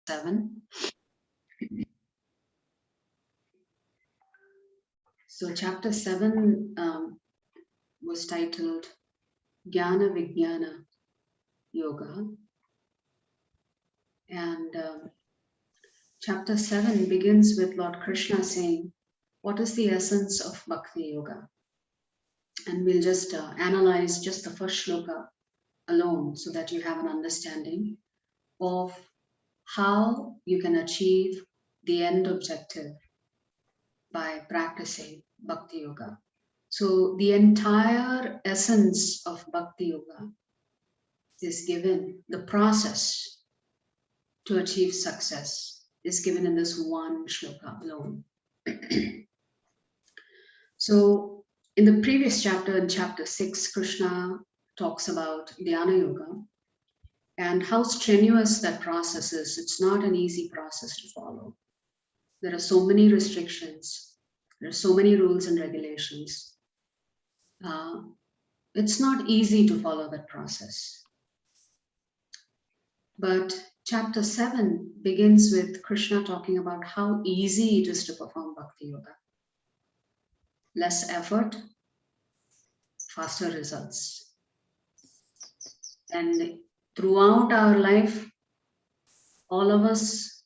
7. So chapter 7 was titled Jnana Vijnana Yoga, and chapter 7 begins with Lord Krishna saying, what is the essence of Bhakti Yoga? And we'll just analyze just the first shloka alone so that you have an understanding of how you can achieve the end objective by practicing Bhakti Yoga. So the entire essence of Bhakti Yoga is given, the process to achieve success is given in this one shloka alone. So in the previous chapter, in chapter 6, Krishna talks about Dhyana Yoga and how strenuous that process is. It's not an easy process to follow. There are so many restrictions. There are so many rules and regulations. It's not easy to follow that process. But chapter 7 begins with Krishna talking about how easy it is to perform Bhakti Yoga. Less effort, faster results. And throughout our life, all of us,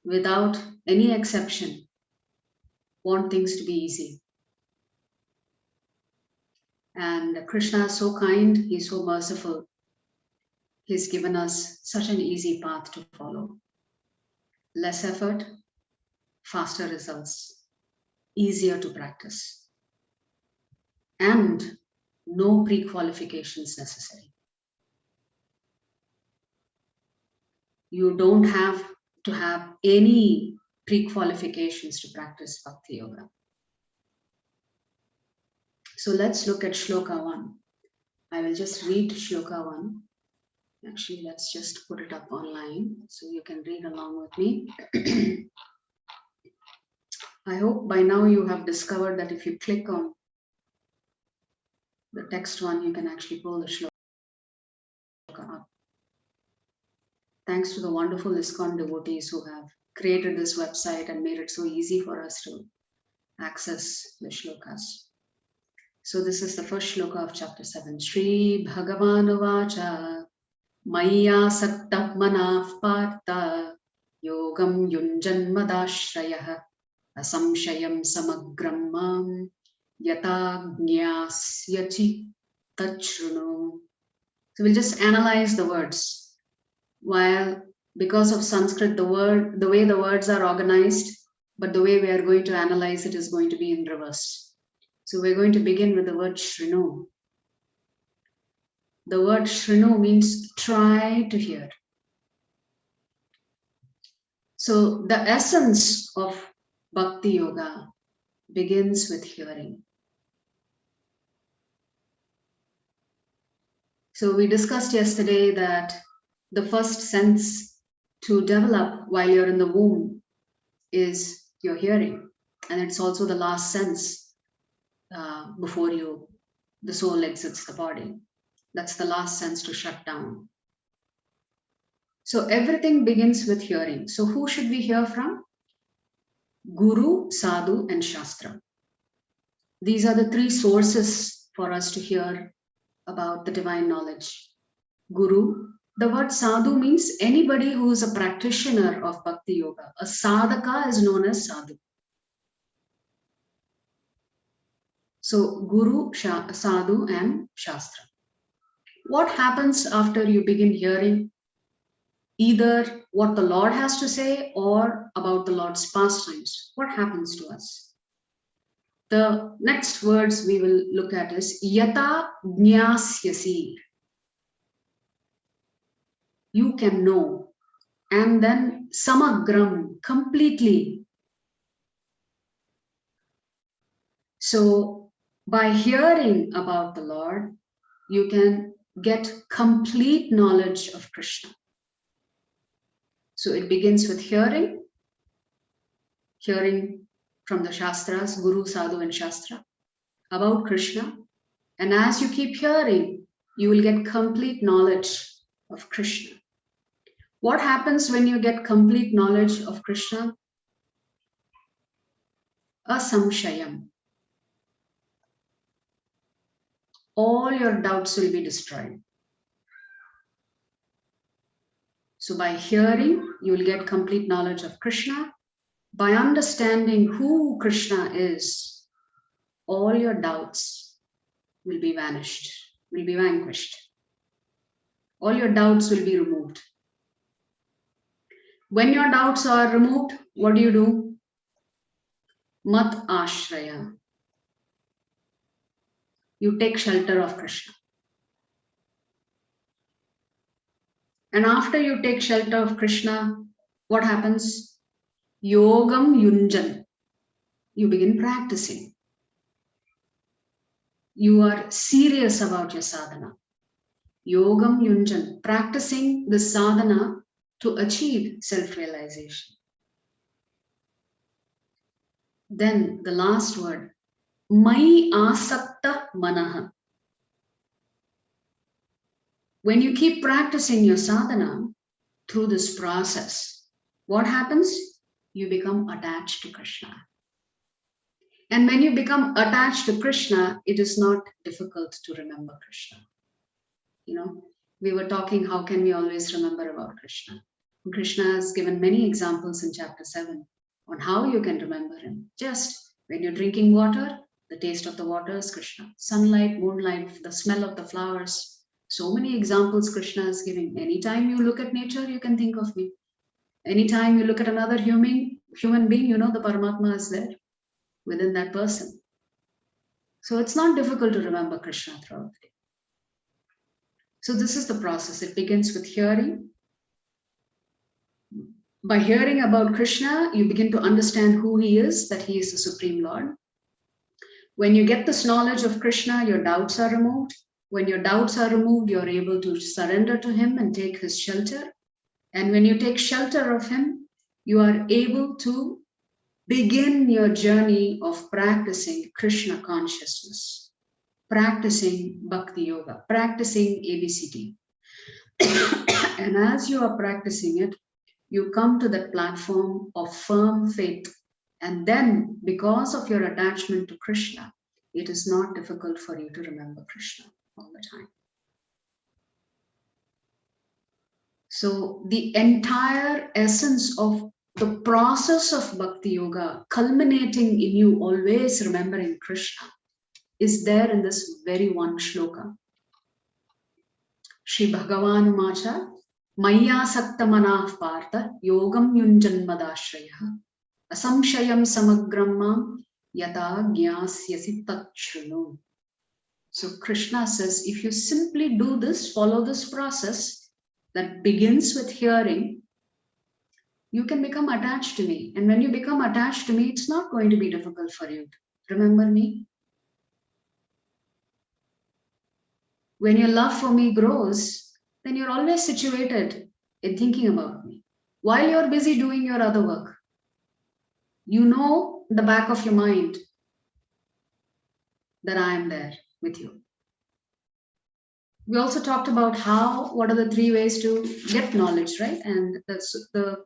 without any exception, want things to be easy. And Krishna is so kind, he's so merciful. He's given us such an easy path to follow. Less effort, faster results, easier to practice. And no pre-qualifications necessary. You don't have to have any pre-qualifications to practice Bhakti Yoga. So let's look at Shloka 1. I will just read Shloka 1. Actually, let's just put it up online so you can read along with me. I hope by now you have discovered that if you click on the text one, you can actually pull the Shloka up. Thanks to the wonderful ISKCON devotees who have created this website and made it so easy for us to access the shlokas. So this is the first shloka of chapter 7. Shri Bhagavan Vacha Maya Sakta Manaf Partha Yogam Yunjan Madashrayah Asamshayam Samagram Mam Yata Gnasyachi Tachrunu. So we'll just analyze the words. While because of Sanskrit, the way the words are organized, but the way we are going to analyze it is going to be in reverse. So we're going to begin with the word Shrinu. The word Shrinu means try to hear. So the essence of Bhakti Yoga begins with hearing. So we discussed yesterday that the first sense to develop while you're in the womb is your hearing. And it's also the last sense before the soul exits the body. That's the last sense to shut down. So everything begins with hearing. So who should we hear from? Guru, Sadhu, and Shastra. These are the three sources for us to hear about the divine knowledge. Guru. The word sadhu means anybody who is a practitioner of Bhakti Yoga. A sadhaka is known as sadhu. So Guru, Sadhu, and Shastra. What happens after you begin hearing either what the Lord has to say or about the Lord's pastimes? What happens to us? The next words we will look at is Yata Jnasyasi. You can know. And then Samagram, completely. So by hearing about the Lord, you can get complete knowledge of Krishna. So it begins with hearing from the Shastras, Guru, Sadhu, and Shastra, about Krishna. And as you keep hearing, you will get complete knowledge of Krishna. What happens when you get complete knowledge of Krishna? Asamshayam. All your doubts will be destroyed. So by hearing, you will get complete knowledge of Krishna. By understanding who Krishna is, all your doubts will be vanished, will be vanquished. All your doubts will be removed. When your doubts are removed, what do? Mat ashraya. You take shelter of Krishna. And after you take shelter of Krishna, what happens? Yogam yunjan. You begin practicing. You are serious about your sadhana. Yogam yunjan. Practicing the sadhana to achieve self-realization. Then the last word, Mai asakta manaha. When you keep practicing your sadhana through this process, what happens? You become attached to Krishna. And when you become attached to Krishna, it is not difficult to remember Krishna. You know, we were talking, how can we always remember about Krishna? Krishna has given many examples in chapter 7 on how you can remember him. Just when you're drinking water, the taste of the water is Krishna. Sunlight, moonlight, the smell of the flowers. So many examples Krishna is giving. Anytime you look at nature, you can think of me. Anytime you look at another human being, you know the Paramatma is there within that person. So it's not difficult to remember Krishna throughout the day. So this is the process. It begins with hearing. By hearing about Krishna, you begin to understand who he is, that he is the Supreme Lord. When you get this knowledge of Krishna, your doubts are removed. When your doubts are removed, you're able to surrender to him and take his shelter. And when you take shelter of him, you are able to begin your journey of practicing Krishna consciousness, practicing Bhakti Yoga, practicing ABCD. And as you are practicing it, you come to that platform of firm faith. And then, because of your attachment to Krishna, it is not difficult for you to remember Krishna all the time. So the entire essence of the process of Bhakti Yoga, culminating in you always remembering Krishna, is there in this very one shloka. Shri Bhagavan Macha, Maya Sakta Manah Partha, Yogam Yunjanmadashraya, Asamshayam Samagrammam, Yata Gyasyasi Tachrunu. So Krishna says, if you simply do this, follow this process that begins with hearing, you can become attached to me. And when you become attached to me, it's not going to be difficult for you to remember me. When your love for me grows, then you're always situated in thinking about me. While you're busy doing your other work, you know the back of your mind that I am there with you. We also talked about what are the 3 ways to get knowledge, right? And the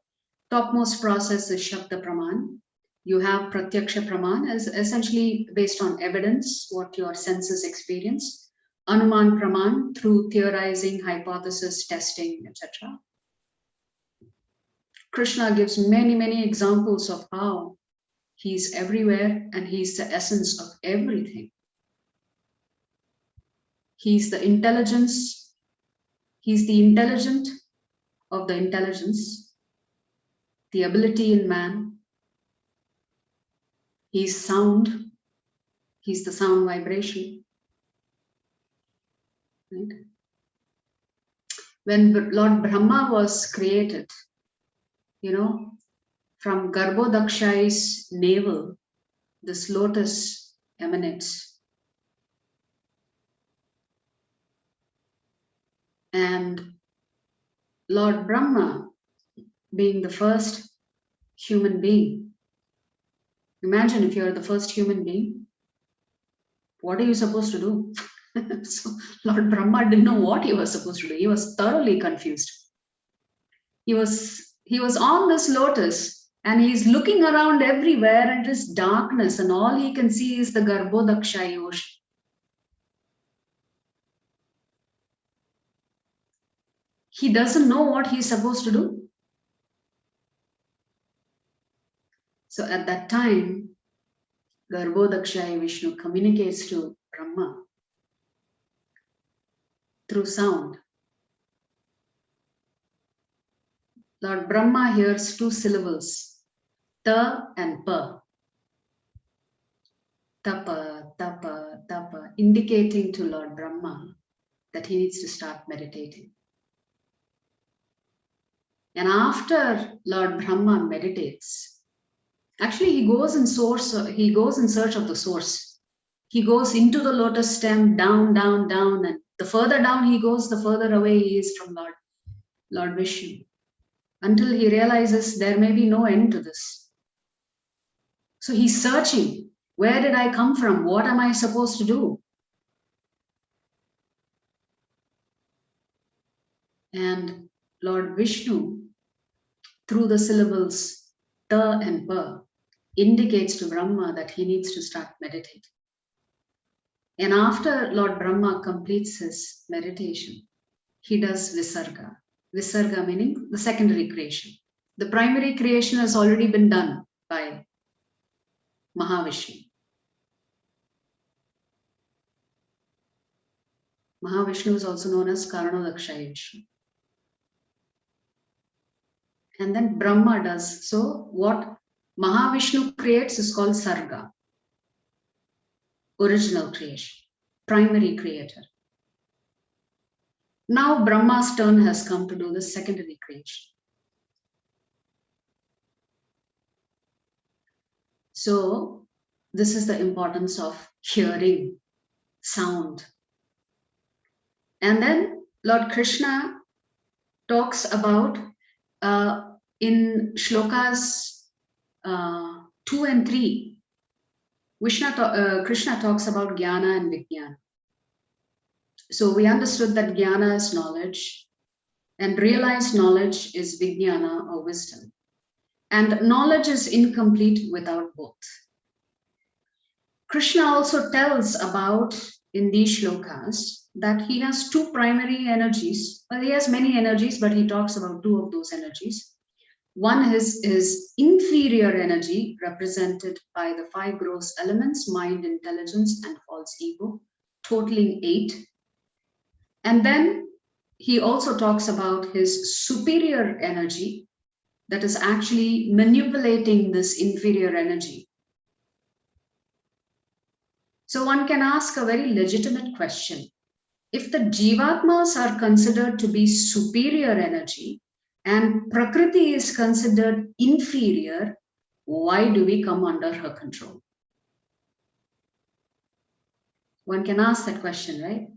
topmost process is Shabda Praman. You have Pratyaksha Praman as essentially based on evidence, what your senses experience. Anuman Praman through theorizing, hypothesis, testing, etc. Krishna gives many, many examples of how he's everywhere and he's the essence of everything. He's the intelligence. He's the intelligent of the intelligence, the ability in man. He's sound. He's the sound vibration. Right? When Lord Brahma was created, from Garbhodakshai's navel, this lotus emanates. And Lord Brahma, being the first human being, imagine if you're the first human being, what are you supposed to do? So Lord Brahma didn't know what he was supposed to do. He was thoroughly confused. He was on this lotus and he's looking around everywhere and it is darkness and all he can see is the Garbhodakshai ocean. He doesn't know what he's supposed to do. So at that time, Garbhodakshai Vishnu communicates to Brahma through sound. Lord Brahma hears two syllables, ta and pa. Tapa, tapa, tapa, indicating to Lord Brahma that he needs to start meditating. And after Lord Brahma meditates, actually he goes in search of the source. He goes into the lotus stem, down, down, down, and the further down he goes, the further away he is from Lord Vishnu, until he realizes there may be no end to this. So he's searching. Where did I come from? What am I supposed to do? And Lord Vishnu, through the syllables ta and pa, indicates to Brahma that he needs to start meditating. And after Lord Brahma completes his meditation, he does Visarga. Visarga meaning the secondary creation. The primary creation has already been done by Mahavishnu. Mahavishnu is also known as Karanodakshaya Vishnu. And then Brahma does. So what Mahavishnu creates is called Sarga. Original creation. Primary creator. Now Brahma's turn has come to do the secondary creation. So this is the importance of hearing sound. And then Lord Krishna talks about in shlokas 2 and 3, Krishna talks about jnana and vijnana. So we understood that jnana is knowledge and realized knowledge is vijnana or wisdom. And knowledge is incomplete without both. Krishna also tells about in these shlokas that he has two primary energies. Well, he has many energies, but he talks about two of those energies. One is inferior energy, represented by the 5 gross elements, mind, intelligence, and false ego, totaling 8. And then he also talks about his superior energy, that is actually manipulating this inferior energy. So one can ask a very legitimate question. If the Jivatmas are considered to be superior energy and Prakriti is considered inferior, why do we come under her control? One can ask that question, right?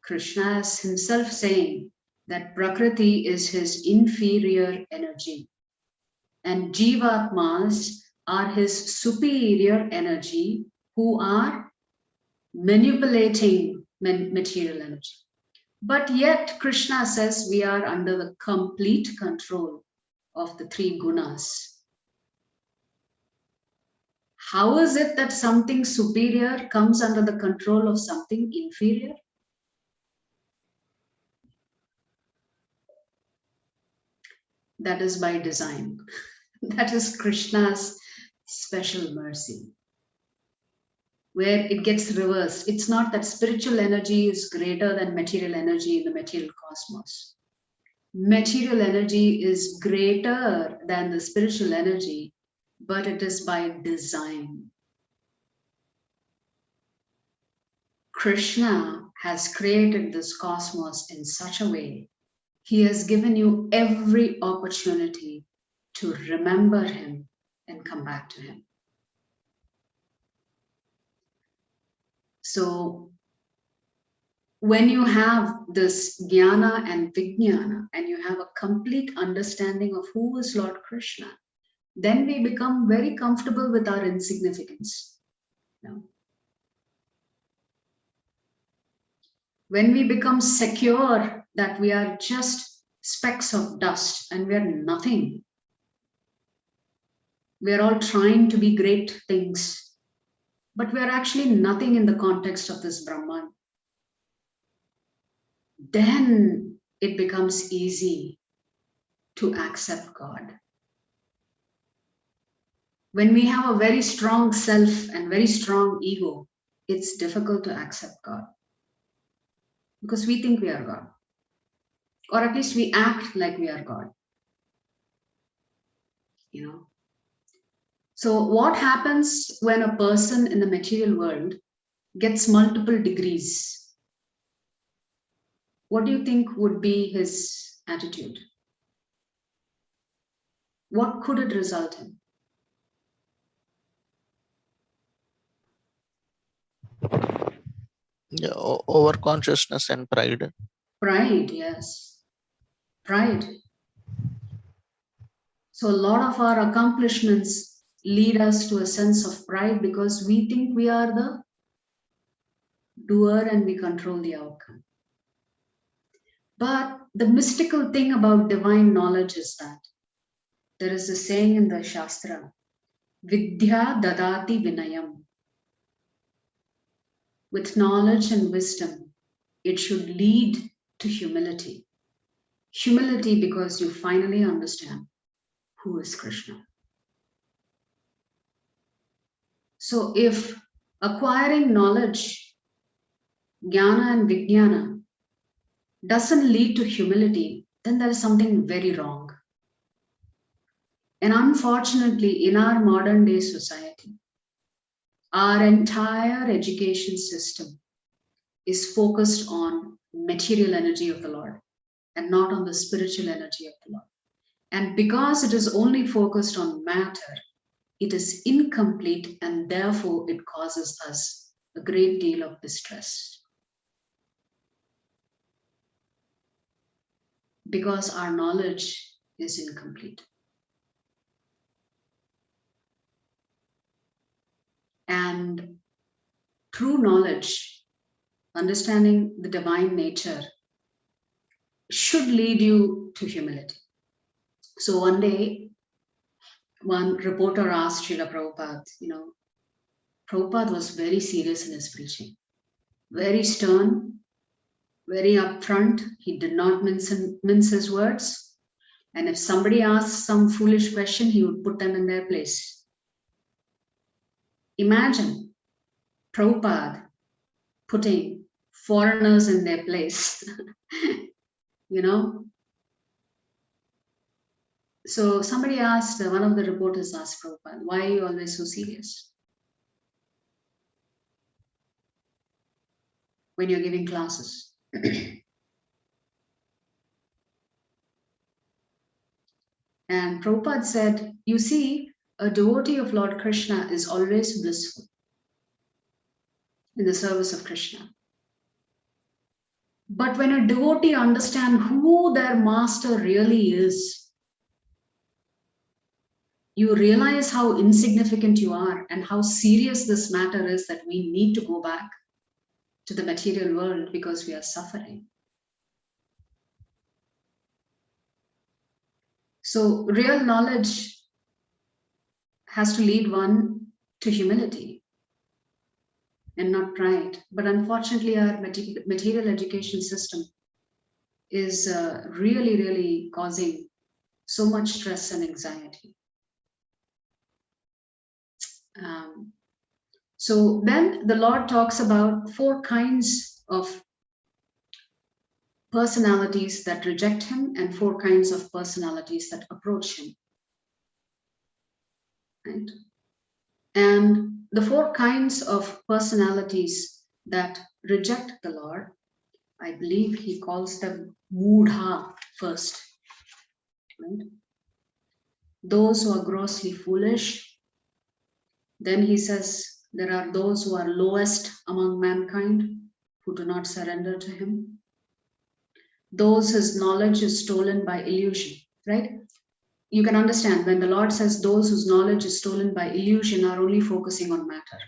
Krishna is himself saying that Prakriti is his inferior energy and Jivatmas are his superior energy who are manipulating material energy. But yet Krishna says we are under the complete control of the 3 gunas. How is it that something superior comes under the control of something inferior? That is by design. That is Krishna's special mercy, where it gets reversed. It's not that spiritual energy is greater than material energy in the material cosmos. Material energy is greater than the spiritual energy, but it is by design. Krishna has created this cosmos in such a way. He has given you every opportunity to remember him and come back to him. So when you have this jnana and vijnana and you have a complete understanding of who is Lord Krishna, then we become very comfortable with our insignificance. When we become secure that we are just specks of dust and we are nothing. We are all trying to be great things, but we are actually nothing in the context of this Brahman. Then it becomes easy to accept God. When we have a very strong self and very strong ego, it's difficult to accept God because we think we are God, or at least we act like we are God. You know. So what happens when a person in the material world gets multiple degrees? What do you think would be his attitude? What could it result in? Yeah, over consciousness and pride. Pride, yes. Pride. So a lot of our accomplishments lead us to a sense of pride because we think we are the doer and we control the outcome. But the mystical thing about divine knowledge is that there is a saying in the Shastra, Vidya dadati vinayam. With knowledge and wisdom, it should lead to humility. Humility because you finally understand who is Krishna. So if acquiring knowledge, jnana and vijnana, doesn't lead to humility, then there is something very wrong. And unfortunately, in our modern day society, our entire education system is focused on material energy of the Lord and not on the spiritual energy of the Lord. And because it is only focused on matter, it is incomplete and therefore it causes us a great deal of distress. Because our knowledge is incomplete. And true knowledge, understanding the divine nature, should lead you to humility. So one day, one reporter asked Srila Prabhupada, Prabhupada was very serious in his preaching, very stern, very upfront. He did not mince his words. And if somebody asked some foolish question, he would put them in their place. Imagine Prabhupada putting foreigners in their place, So somebody asked, one of the reporters asked Prabhupada, why are you always so serious when you're giving classes? And Prabhupada said, you see, a devotee of Lord Krishna is always blissful in the service of Krishna. But when a devotee understands who their master really is, you realize how insignificant you are and how serious this matter is that we need to go back to the material world because we are suffering. So real knowledge has to lead one to humility and not pride. But unfortunately, our material education system is really, really causing so much stress and anxiety. So then the Lord talks about 4 kinds of personalities that reject him and 4 kinds of personalities that approach him. Right? And the 4 kinds of personalities that reject the Lord, I believe he calls them Moodha first. Right? Those who are grossly foolish. Then he says there are those who are lowest among mankind who do not surrender to him. Those whose knowledge is stolen by illusion, right? You can understand when the Lord says those whose knowledge is stolen by illusion are only focusing on matter.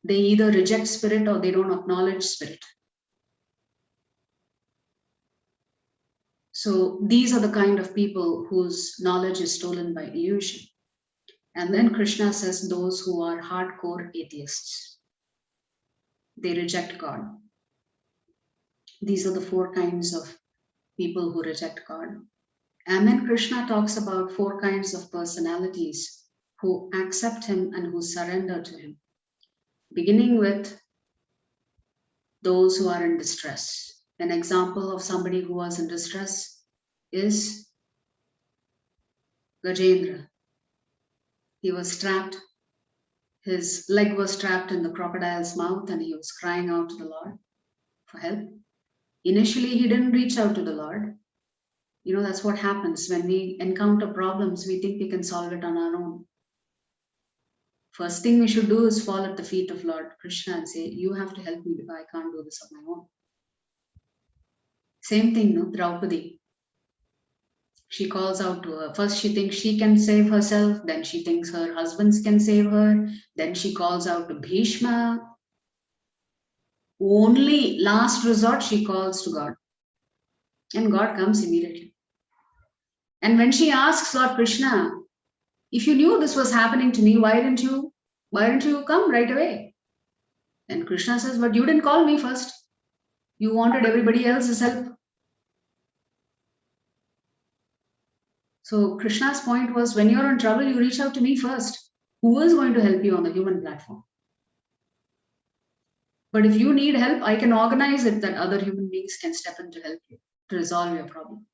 They either reject spirit or they don't acknowledge spirit. So these are the kind of people whose knowledge is stolen by illusion. And then Krishna says those who are hardcore atheists, they reject God. These are the 4 kinds of people who reject God. And then Krishna talks about 4 kinds of personalities who accept him and who surrender to him, beginning with those who are in distress. An example of somebody who was in distress is Gajendra. He was trapped, his leg was trapped in the crocodile's mouth, and he was crying out to the Lord for help. Initially, he didn't reach out to the Lord. You know, that's what happens when we encounter problems, we think we can solve it on our own. First thing we should do is fall at the feet of Lord Krishna and say, you have to help me because I can't do this on my own. Same thing, no? Draupadi. She calls out to her. First she thinks she can save herself, then she thinks her husbands can save her, then she calls out to Bhishma. Only last resort she calls to God. And God comes immediately. And when she asks Lord Krishna, if you knew this was happening to me, why didn't you come right away? And Krishna says, but you didn't call me first. You wanted everybody else's help. So Krishna's point was, when you're in trouble, you reach out to me first. Who is going to help you on the human platform? But if you need help, I can organize it that other human beings can step in to help you to resolve your problem.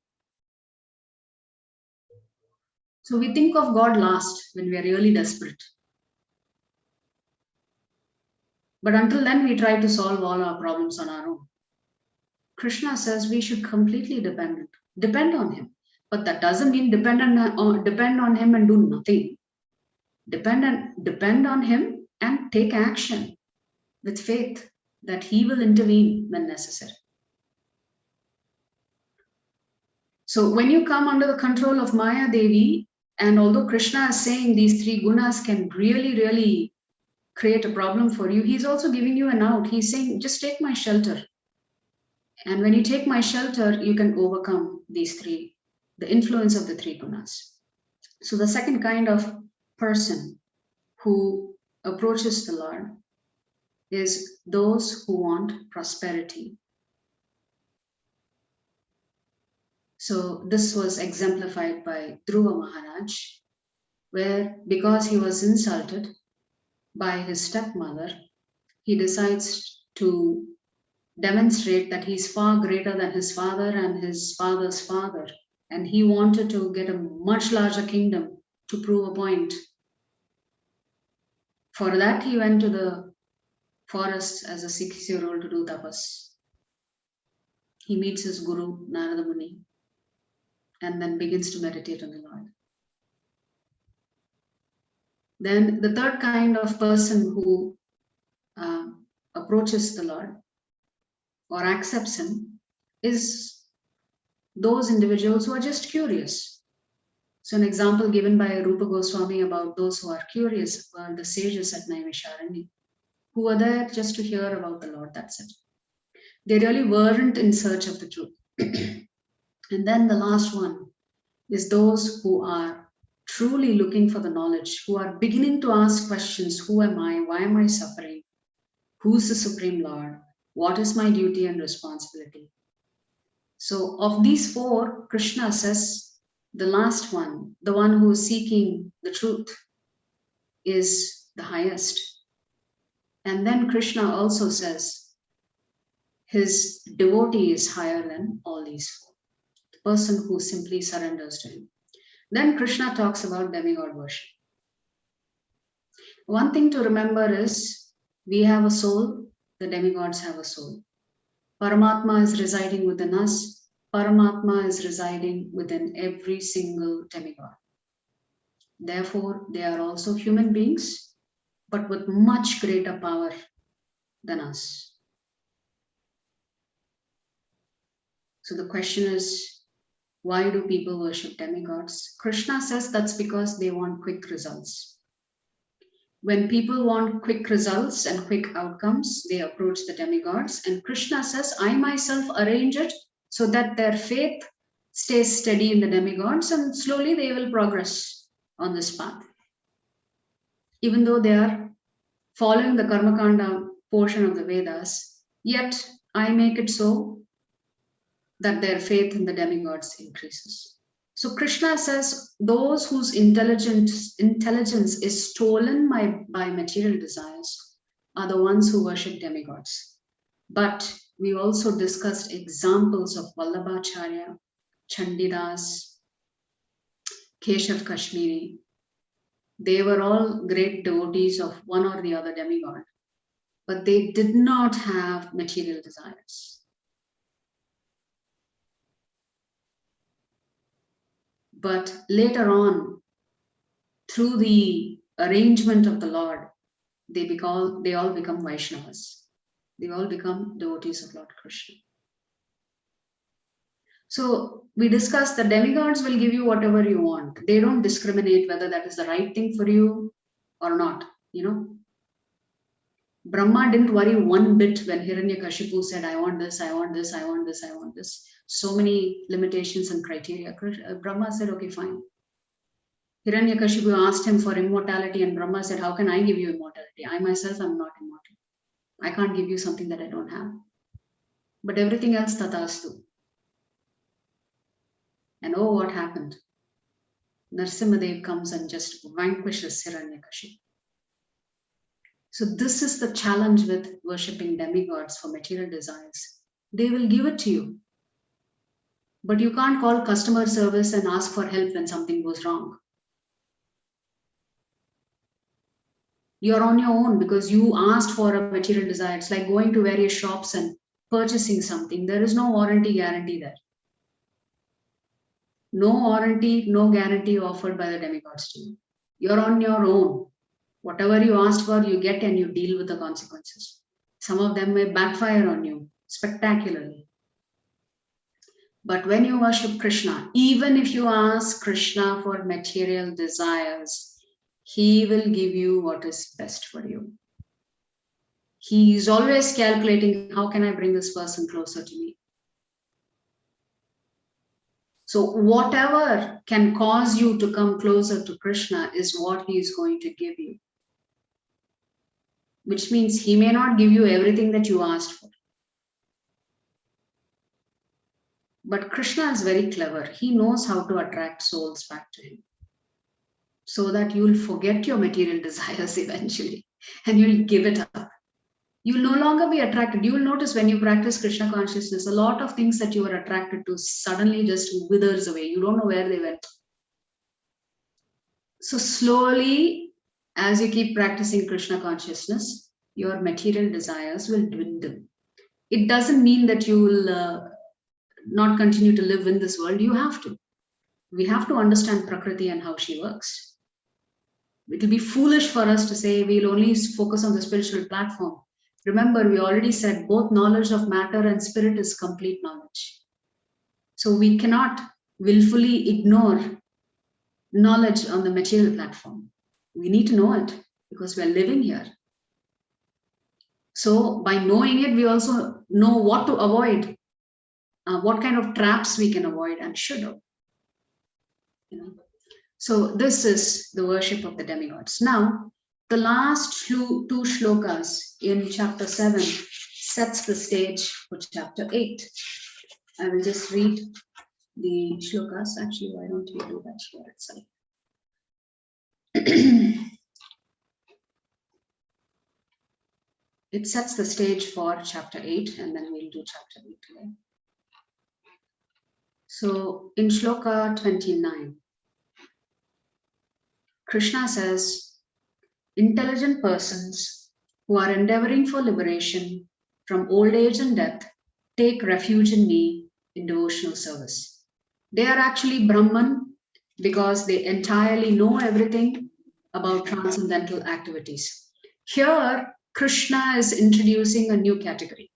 So we think of God last when we are really desperate. But until then, we try to solve all our problems on our own. Krishna says we should completely depend on him. But that doesn't mean depend on him and do nothing. Depend on him and take action with faith that he will intervene when necessary. So when you come under the control of Maya Devi, and although Krishna is saying these 3 gunas can really, really create a problem for you, he's also giving you an out. He's saying, just take my shelter. And when you take my shelter, you can overcome these 3, the influence of the 3 gunas. So the second kind of person who approaches the Lord is those who want prosperity. So this was exemplified by Dhruva Maharaj, where because he was insulted by his stepmother, he decides to demonstrate that he's far greater than his father and his father's father. And he wanted to get a much larger kingdom to prove a point. For that, he went to the forests as a 6-year-old to do tapas. He meets his guru, Narada Muni, and then begins to meditate on the Lord. Then the third kind of person who approaches the Lord or accepts him is those individuals who are just curious. So an example given by Rupa Goswami about those who are curious were the sages at Naimisharanya, who were there just to hear about the Lord, that's it. They really weren't in search of the truth. And then the last one is those who are truly looking for the knowledge, who are beginning to ask questions. Who am I? Why am I suffering? Who's the Supreme Lord? What is my duty and responsibility? So of these 4, Krishna says the last one, the one who is seeking the truth, is the highest. And then Krishna also says his devotee is higher than all these 4. The person who simply surrenders to him. Then Krishna talks about demigod worship. One thing to remember is we have a soul, the demigods have a soul. Paramatma is residing within us. Paramatma is residing within every single demigod. Therefore, they are also human beings, but with much greater power than us. So the question is, why do people worship demigods? Krishna says that's because they want quick results. When people want quick results and quick outcomes, they approach the demigods. And Krishna says, I myself arrange it so that their faith stay steady in the demigods, and slowly they will progress on this path. Even though they are following the Karmakanda portion of the Vedas, yet I make it so that their faith in the demigods increases. So Krishna says, those whose intelligence is stolen by material desires are the ones who worship demigods. But we also discussed examples of Vallabhacharya, Chandidas, Keshav Kashmiri. They were all great devotees of one or the other demigod, but they did not have material desires. But later on, through the arrangement of the Lord, they all become Vaishnavas. They all become devotees of Lord Krishna. So we discussed that demigods will give you whatever you want. They don't discriminate whether that is the right thing for you or not. Brahma didn't worry one bit when Hiranyakashipu said, I want this, I want this, I want this, I want this. So many limitations and criteria. Brahma said, okay, fine. Hiranyakashipu asked him for immortality, and Brahma said, how can I give you immortality? I myself am not immortal. I can't give you something that I don't have. But everything else, tatastu. And oh, what happened? Narsimhadev comes and just vanquishes Hiranyakashipu. So this is the challenge with worshipping demigods for material desires. They will give it to you. But you can't call customer service and ask for help when something goes wrong. You're on your own because you asked for a material desire. It's like going to various shops and purchasing something. There is no warranty guarantee there. No warranty, no guarantee offered by the demigods to you. You're on your own. Whatever you asked for, you get, and you deal with the consequences. Some of them may backfire on you spectacularly. But when you worship Krishna, even if you ask Krishna for material desires, he will give you what is best for you. He is always calculating, how can I bring this person closer to me? So whatever can cause you to come closer to Krishna is what he is going to give you. Which means he may not give you everything that you asked for. But Krishna is very clever. He knows how to attract souls back to him, so that you'll forget your material desires eventually and you'll give it up. You'll no longer be attracted. You will notice when you practice Krishna consciousness, a lot of things that you were attracted to suddenly just withers away. You don't know where they went. So slowly, as you keep practicing Krishna consciousness, your material desires will dwindle. It doesn't mean that you will not continue to live in this world. You have to. We have to understand Prakriti and how she works. It will be foolish for us to say we'll only focus on the spiritual platform. Remember, we already said both knowledge of matter and spirit is complete knowledge. So we cannot willfully ignore knowledge on the material platform. We need to know it because we are living here. So by knowing it, we also know what to avoid, what kind of traps we can avoid and should avoid. So this is the worship of the demigods. Now, the last two shlokas in chapter 7 sets the stage for chapter 8. I will just read the shlokas. Actually, why don't we do that here itself? It sets the stage for chapter 8, and then we'll do chapter 8 today. So in shloka 29, Krishna says, intelligent persons who are endeavoring for liberation from old age and death take refuge in me in devotional service. They are actually Brahman because they entirely know everything about transcendental activities. Here, Krishna is introducing a new category.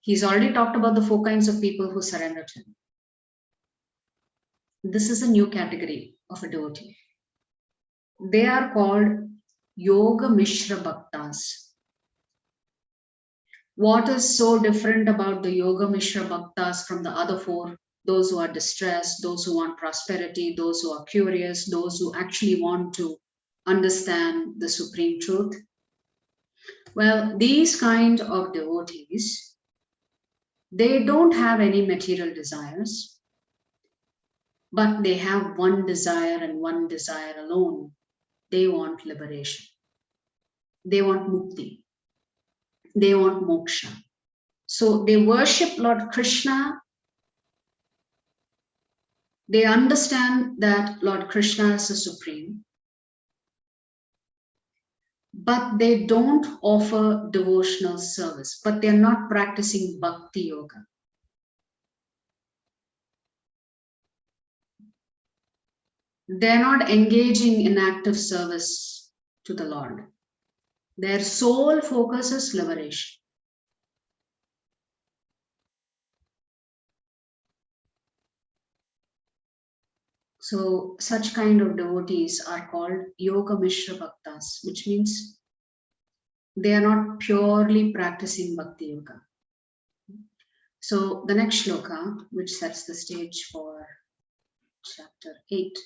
He's already talked about the 4 kinds of people who surrender to him. This is a new category of a devotee. They are called Yoga Mishra Bhaktas. What is so different about the Yoga Mishra Bhaktas from the other 4 those who are distressed, those who want prosperity, those who are curious, those who actually want to understand the supreme truth. Well, these kind of devotees, they don't have any material desires, but they have one desire and one desire alone. They want liberation. They want mukti. They want moksha. So they worship Lord Krishna. They understand that Lord Krishna is the supreme, but they don't offer devotional service, but they're not practicing bhakti yoga. They're not engaging in active service to the Lord. Their sole focus is liberation. So such kind of devotees are called Yoga Mishra Bhaktas, which means they are not purely practicing Bhakti Yoga. So the next shloka, which sets the stage for chapter 8.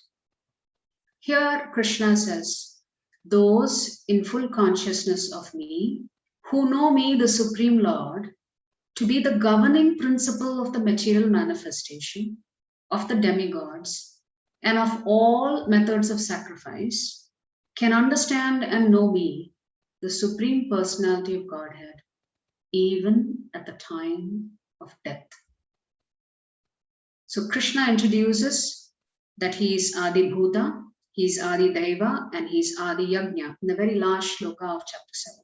Here Krishna says, those in full consciousness of me, who know me, the Supreme Lord, to be the governing principle of the material manifestation, of the demigods, and of all methods of sacrifice, can understand and know me, the Supreme Personality of Godhead, even at the time of death. So Krishna introduces that he is Adi Bhuta, he is Adi Deva, and he is Adi Yajna in the very last shloka of chapter 7.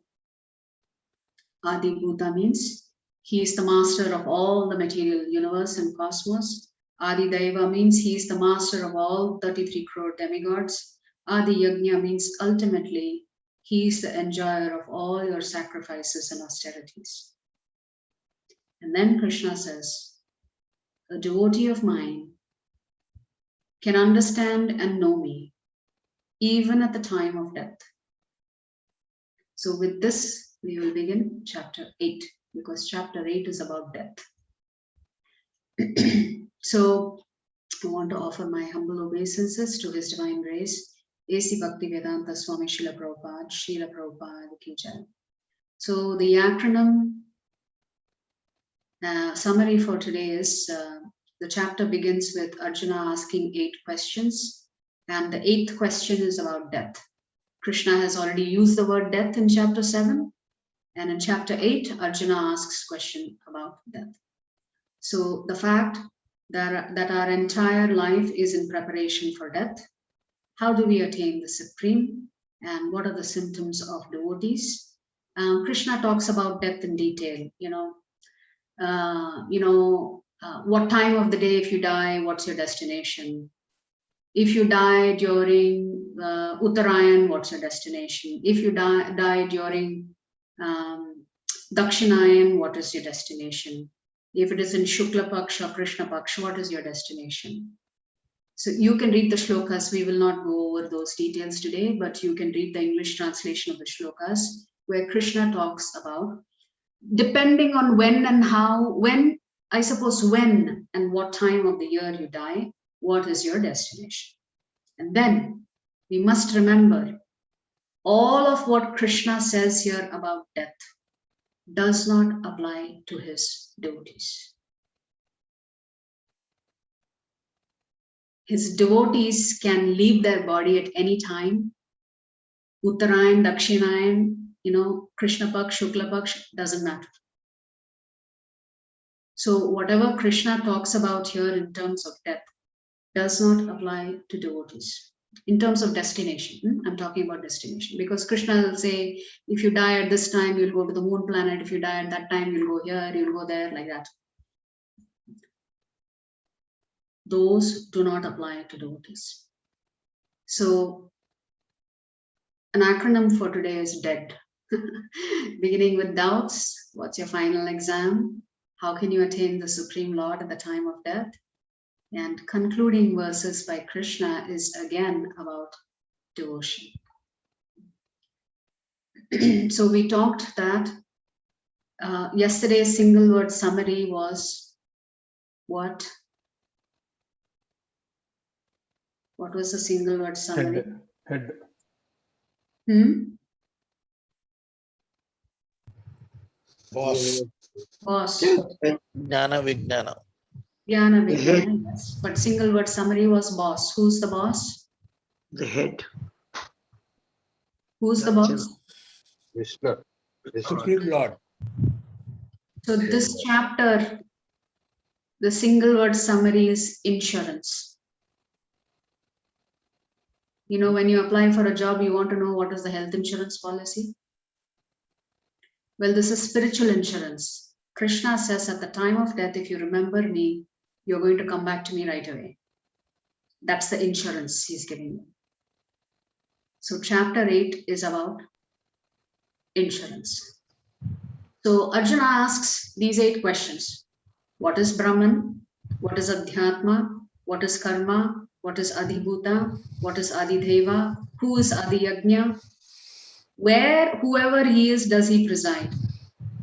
Adi Bhuta means he is the master of all the material universe and cosmos. Adi Deva means he is the master of all 33 crore demigods. Adi Yajna means ultimately he is the enjoyer of all your sacrifices and austerities. And then Krishna says, a devotee of mine can understand and know me even at the time of death. So with this, we will begin chapter 8, because chapter 8 is about death. So I want to offer my humble obeisances to His Divine Grace, A.C. Bhaktivedanta Swami Srila Prabhupada, Srila Prabhupada Ki Jai. So the acronym summary for today is the chapter begins with Arjuna asking 8 questions, and the 8th question is about death. Krishna has already used the word death in chapter 7, and in chapter 8, Arjuna asks question about death. So the fact that our entire life is in preparation for death, how do we attain the Supreme, and what are the symptoms of devotees? Krishna talks about death in detail, what time of the day if you die, what's your destination? If you die during Uttarayan, what's your destination? If you die during Dakshinayan, what is your destination? If it is in Shukla Paksha, Krishna Paksha, what is your destination? So you can read the shlokas. We will not go over those details today, but you can read the English translation of the shlokas where Krishna talks about, depending on when and how, when and what time of the year you die, what is your destination? And then we must remember all of what Krishna says here about death does not apply to his devotees. His devotees can leave their body at any time. Uttarayan, Dakshinayan, Krishna Paksh, Shukla Paksh, doesn't matter. So whatever Krishna talks about here in terms of death does not apply to devotees. In terms of destination, I'm talking about destination, because Krishna will say, if you die at this time, you'll go to the moon planet. If you die at that time, you'll go here, you'll go there, like that. Those do not apply to devotees. So an acronym for today is DEAD. Beginning with doubts, what's your final exam? How can you attain the Supreme Lord at the time of death? And concluding verses by Krishna is again about devotion. So we talked that yesterday's single word summary was what? What was the single word summary? Head. Boss. Boss. Jnana Vijnana. Jnana Vijnana, yes. But single word summary was boss. Who's the boss? The head. Who's the boss? Krishna. Supreme Lord. So this chapter, the single word summary is insurance. You know, when you apply for a job, you want to know what is the health insurance policy. Well, this is spiritual insurance. Krishna says at the time of death, if you remember me, you're going to come back to me right away. That's the insurance he's giving you. So chapter 8 is about insurance. So Arjuna asks these 8 questions. What is Brahman? What is Adhyatma? What is Karma? What is Adhibhuta? What is Adideva? Who is Adiyajna? Where, whoever he is, does he preside?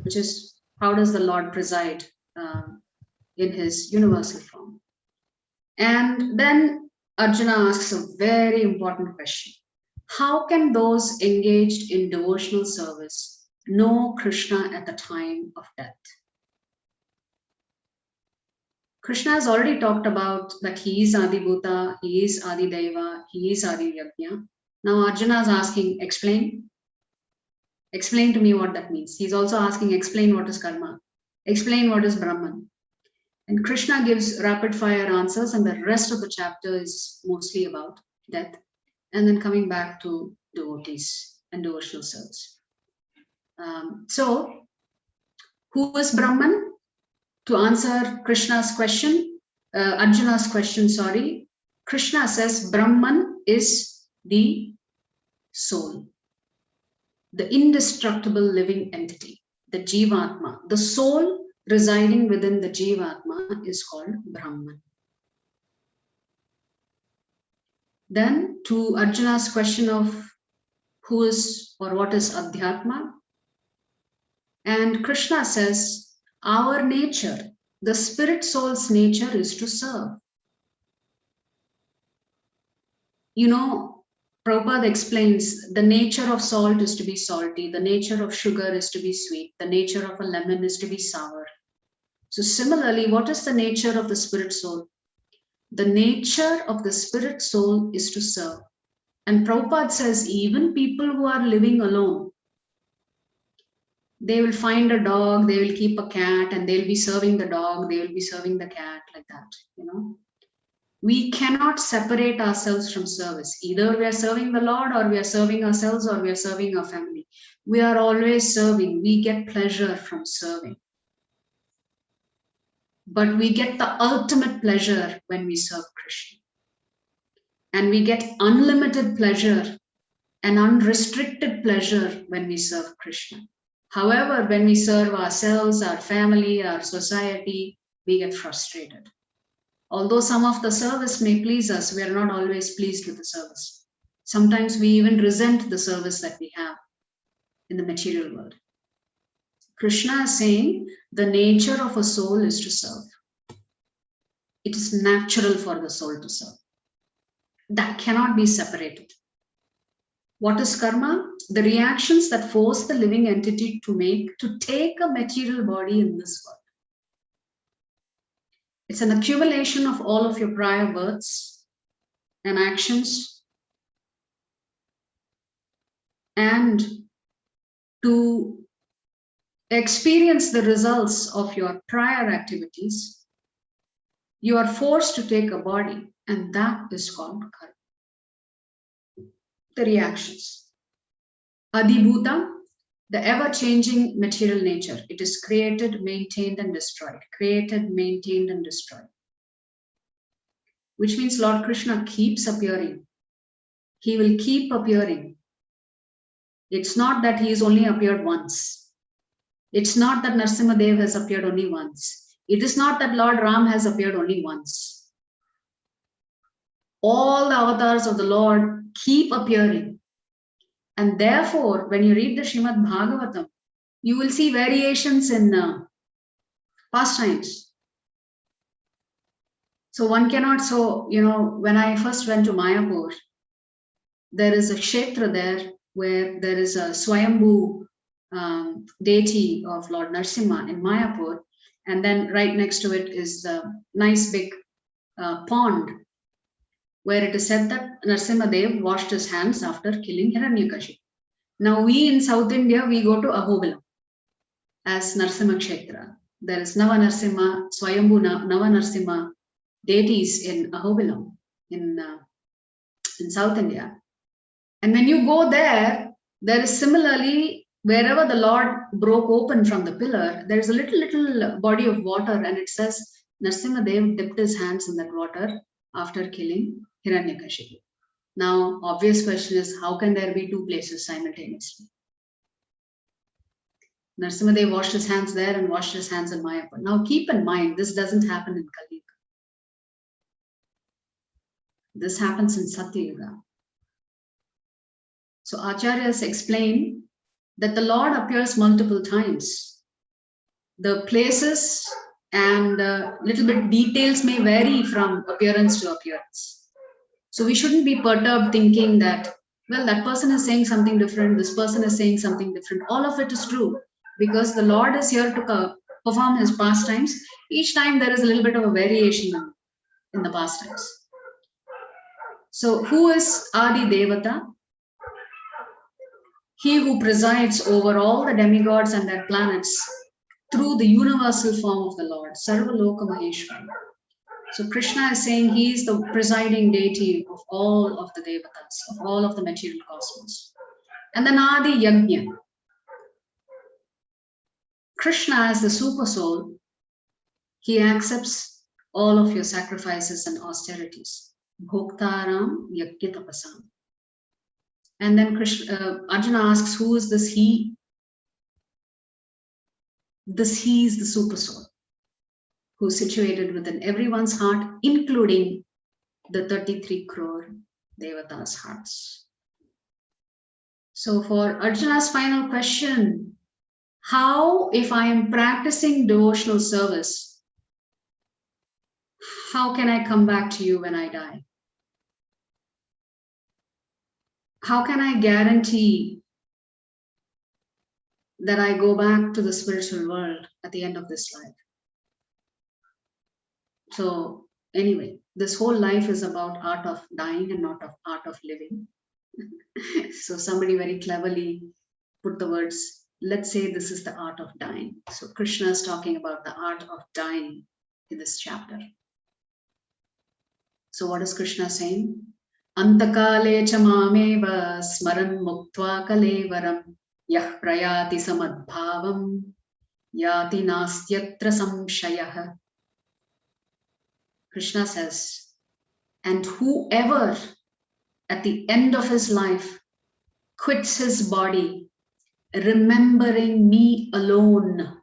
Which is, how does the Lord preside in his universal form? And then Arjuna asks a very important question. How can those engaged in devotional service know Krishna at the time of death? Krishna has already talked about that he is Adibhuta, he is Adideva, he is Adiyajna. Now Arjuna is asking, explain. Explain to me what that means. He's also asking, explain what is karma. Explain what is Brahman. And Krishna gives rapid fire answers, and the rest of the chapter is mostly about death. And then coming back to devotees and devotional service. So, who is Brahman? To answer Krishna's question, Arjuna's question, sorry, Krishna says Brahman is the soul, the indestructible living entity, the Jivatma. The soul residing within the Jivatma is called Brahman. Then to Arjuna's question of who is or what is Adhyatma, and Krishna says our nature, the spirit soul's nature is to serve. You know, Prabhupada explains the nature of salt is to be salty, the nature of sugar is to be sweet, the nature of a lemon is to be sour. So similarly, what is the nature of the spirit soul? The nature of the spirit soul is to serve. And Prabhupada says even people who are living alone, they will find a dog, they will keep a cat, and they'll be serving the dog, they will be serving the cat, like that, you know. We cannot separate ourselves from service. Either we are serving the Lord, or we are serving ourselves, or we are serving our family. We are always serving. We get pleasure from serving. But we get the ultimate pleasure when we serve Krishna. And we get unlimited pleasure and unrestricted pleasure when we serve Krishna. However, when we serve ourselves, our family, our society, we get frustrated. Although some of the service may please us, we are not always pleased with the service. Sometimes we even resent the service that we have in the material world. Krishna is saying the nature of a soul is to serve. It is natural for the soul to serve. That cannot be separated. What is karma? The reactions that force the living entity to take a material body in this world. It's an accumulation of all of your prior births and actions. And to experience the results of your prior activities, you are forced to take a body, and that is called karma. The reactions. Adhibhuta, the ever-changing material nature. It is created, maintained, and destroyed. Created, maintained, and destroyed. Which means Lord Krishna keeps appearing. He will keep appearing. It's not that he has only appeared once. It's not that Narasimhadev has appeared only once. It is not that Lord Ram has appeared only once. All the avatars of the Lord keep appearing. And therefore, when you read the Srimad Bhagavatam, you will see variations in pastimes. So one cannot, when I first went to Mayapur, there is a kshetra there where there is a Swayambhu deity of Lord Narasimha in Mayapur. And then right next to it is a nice big pond where it is said that Narasimha Dev washed his hands after killing Hiranyakashipu. Now we in South India, we go to Ahobilam as Narasimha Kshetra. There is Nava Narasimha, Swayambhu Nava Narasimha deities in Ahobilam in South India. And when you go there, there is similarly, wherever the Lord broke open from the pillar, there is a little body of water, and it says Narasimha Dev dipped his hands in that water after killing Hiranyakashipu. Now, obvious question is, how can there be two places simultaneously? Narasimha Dev washed his hands there and washed his hands in Mayapur. Now, keep in mind, this doesn't happen in Kali Yuga. This happens in Satya Yuga. So Acharyas explain that the Lord appears multiple times. The places and little bit details may vary from appearance to appearance. So we shouldn't be perturbed thinking that, well, that person is saying something different, this person is saying something different. All of it is true because the Lord is here to perform his pastimes. Each time there is a little bit of a variation in the pastimes. So who is Adi Devata? He who presides over all the demigods and their planets through the universal form of the Lord, Sarva Loka Maheshwara. So Krishna is saying he is the presiding deity of all of the devatas, of all of the material cosmos. And then Adi Yajna. Krishna as the super soul, he accepts all of your sacrifices and austerities. Bhoktaram Yajna Tapasam. And then Arjuna asks, who is this he? This he is the super soul, who is situated within everyone's heart, including the 33 crore Devata's hearts. So for Arjuna's final question, how, if I am practicing devotional service, how can I come back to you when I die? How can I guarantee that I go back to the spiritual world at the end of this life? So anyway, this whole life is about art of dying and not of art of living. So somebody very cleverly put the words, let's say this is the art of dying. So Krishna is talking about the art of dying in this chapter. So what is Krishna saying? Antakale cha mameva smaran muktva kalevaram yah prayati samadbhavam yati nastyatra samshayah. Krishna says, and whoever at the end of his life quits his body, remembering me alone,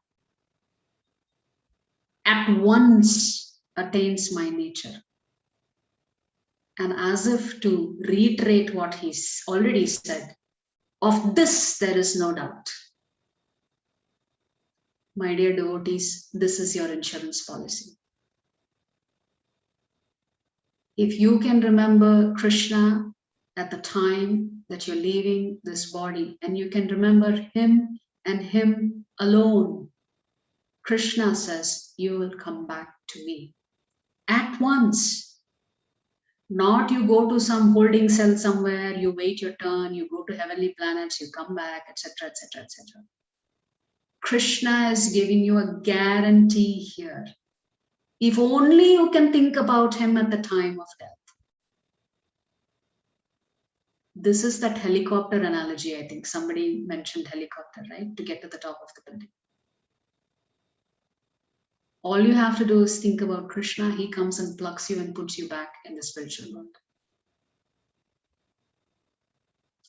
at once attains my nature. And as if to reiterate what he's already said, of this there is no doubt. My dear devotees, this is your insurance policy. If you can remember Krishna at the time that you're leaving this body, and you can remember him and him alone, Krishna says, you will come back to me at once. Not you go to some holding cell somewhere, you wait your turn, you go to heavenly planets, you come back, etc., etc., etc. Krishna is giving you a guarantee here. If only you can think about him at the time of death. This is that helicopter analogy, I think. Somebody mentioned helicopter, right? To get to the top of the building. All you have to do is think about Krishna. He comes and plucks you and puts you back in the spiritual world.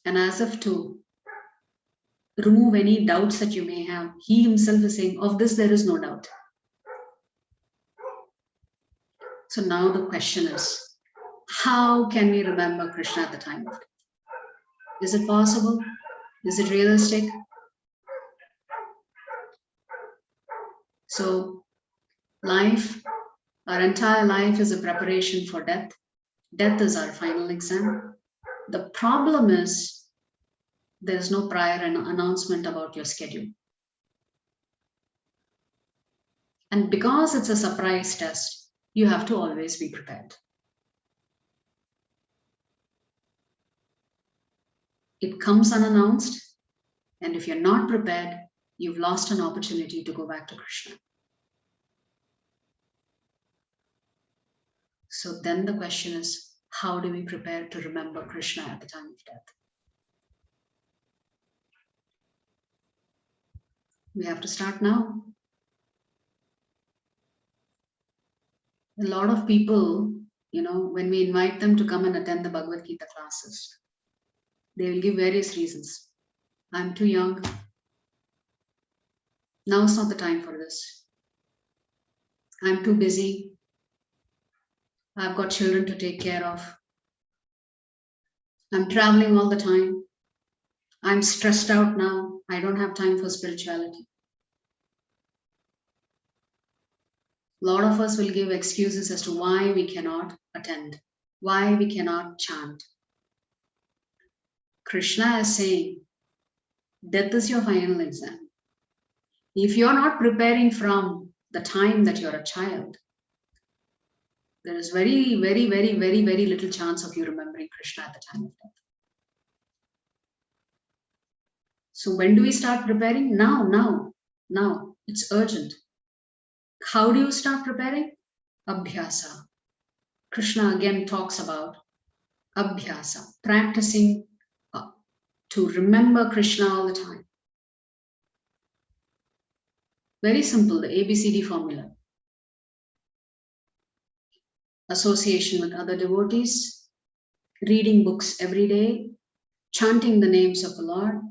And as if to remove any doubts that you may have, he himself is saying, of this there is no doubt. So now the question is, how can we remember Krishna at the time of death? Is it possible? Is it realistic? So life Our entire life is a preparation for death. Death is our final exam. The problem is there's no prior announcement about your schedule. And because it's a surprise test, you have to always be prepared. It comes unannounced, and if you're not prepared, you've lost an opportunity to go back to Krishna. So then the question is, how do we prepare to remember Krishna at the time of death? We have to start now. A lot of people, when we invite them to come and attend the Bhagavad Gita classes, they will give various reasons. I'm too young. Now's not the time for this. I'm too busy. I've got children to take care of. I'm traveling all the time. I'm stressed out now. I don't have time for spirituality. A lot of us will give excuses as to why we cannot attend, why we cannot chant. Krishna is saying, death is your final exam. If you're not preparing from the time that you're a child, there is very, very, very, very, very little chance of you remembering Krishna at the time of death. So when do we start preparing? Now. It's urgent. How do you start preparing? Abhyasa. Krishna again talks about abhyasa, practicing to remember Krishna all the time. Very simple, the ABCD formula. Association with other devotees, reading books every day, chanting the names of the Lord,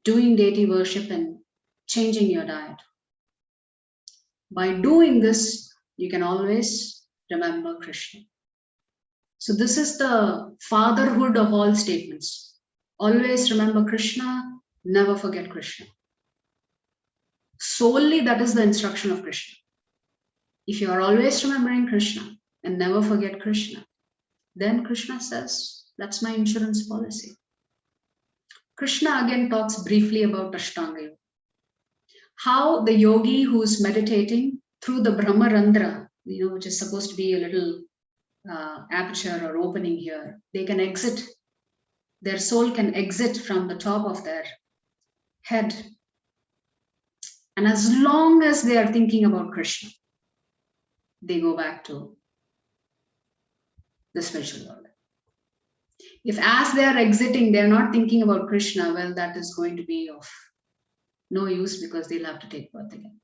doing deity worship and changing your diet. By doing this, you can always remember Krishna. So this is the fatherhood of all statements. Always remember Krishna, never forget Krishna. Solely that is the instruction of Krishna. If you are always remembering Krishna and never forget Krishna, then Krishna says, that's my insurance policy. Krishna again talks briefly about Ashtanga Yoga. How the yogi who is meditating through the Brahmarandra, which is supposed to be a little aperture or opening here, they can exit, their soul can exit from the top of their head. And as long as they are thinking about Krishna, they go back to the spiritual world. If as they are exiting, they are not thinking about Krishna, well, that is going to be of no use because they'll have to take birth again.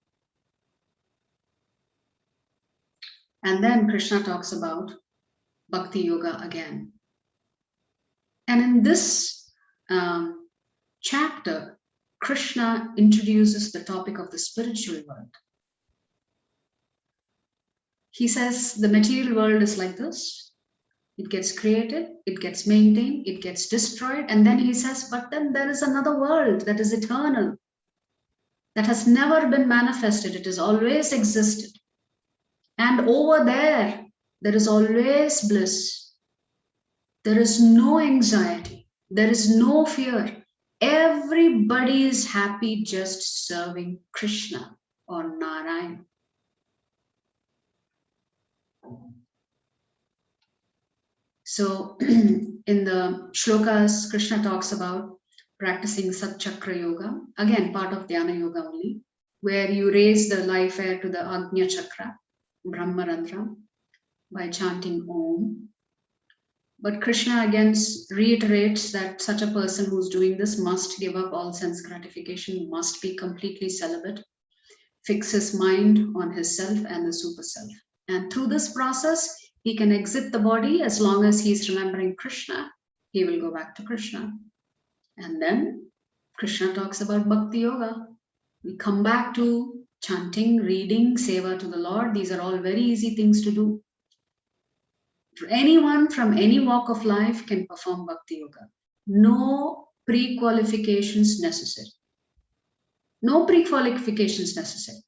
And then Krishna talks about Bhakti Yoga again. And in this chapter, Krishna introduces the topic of the spiritual world. He says the material world is like this. It gets created, it gets maintained, it gets destroyed. And then he says, but then there is another world that is eternal, that has never been manifested. It has always existed. And over there, there is always bliss. There is no anxiety. There is no fear. Everybody is happy just serving Krishna or Narayana. So in the shlokas, Krishna talks about practicing Satchakra Yoga, again part of Dhyana Yoga only, where you raise the life air to the Agnya Chakra, Brahmarandra, by chanting Om. But Krishna again reiterates that such a person who's doing this must give up all sense gratification, must be completely celibate, fix his mind on his self and the super self. And through this process, he can exit the body. As long as he's remembering Krishna, he will go back to Krishna. And then Krishna talks about Bhakti Yoga. We come back to chanting, reading, seva to the Lord. These are all very easy things to do. Anyone from any walk of life can perform Bhakti Yoga. No pre-qualifications necessary. No pre-qualifications necessary.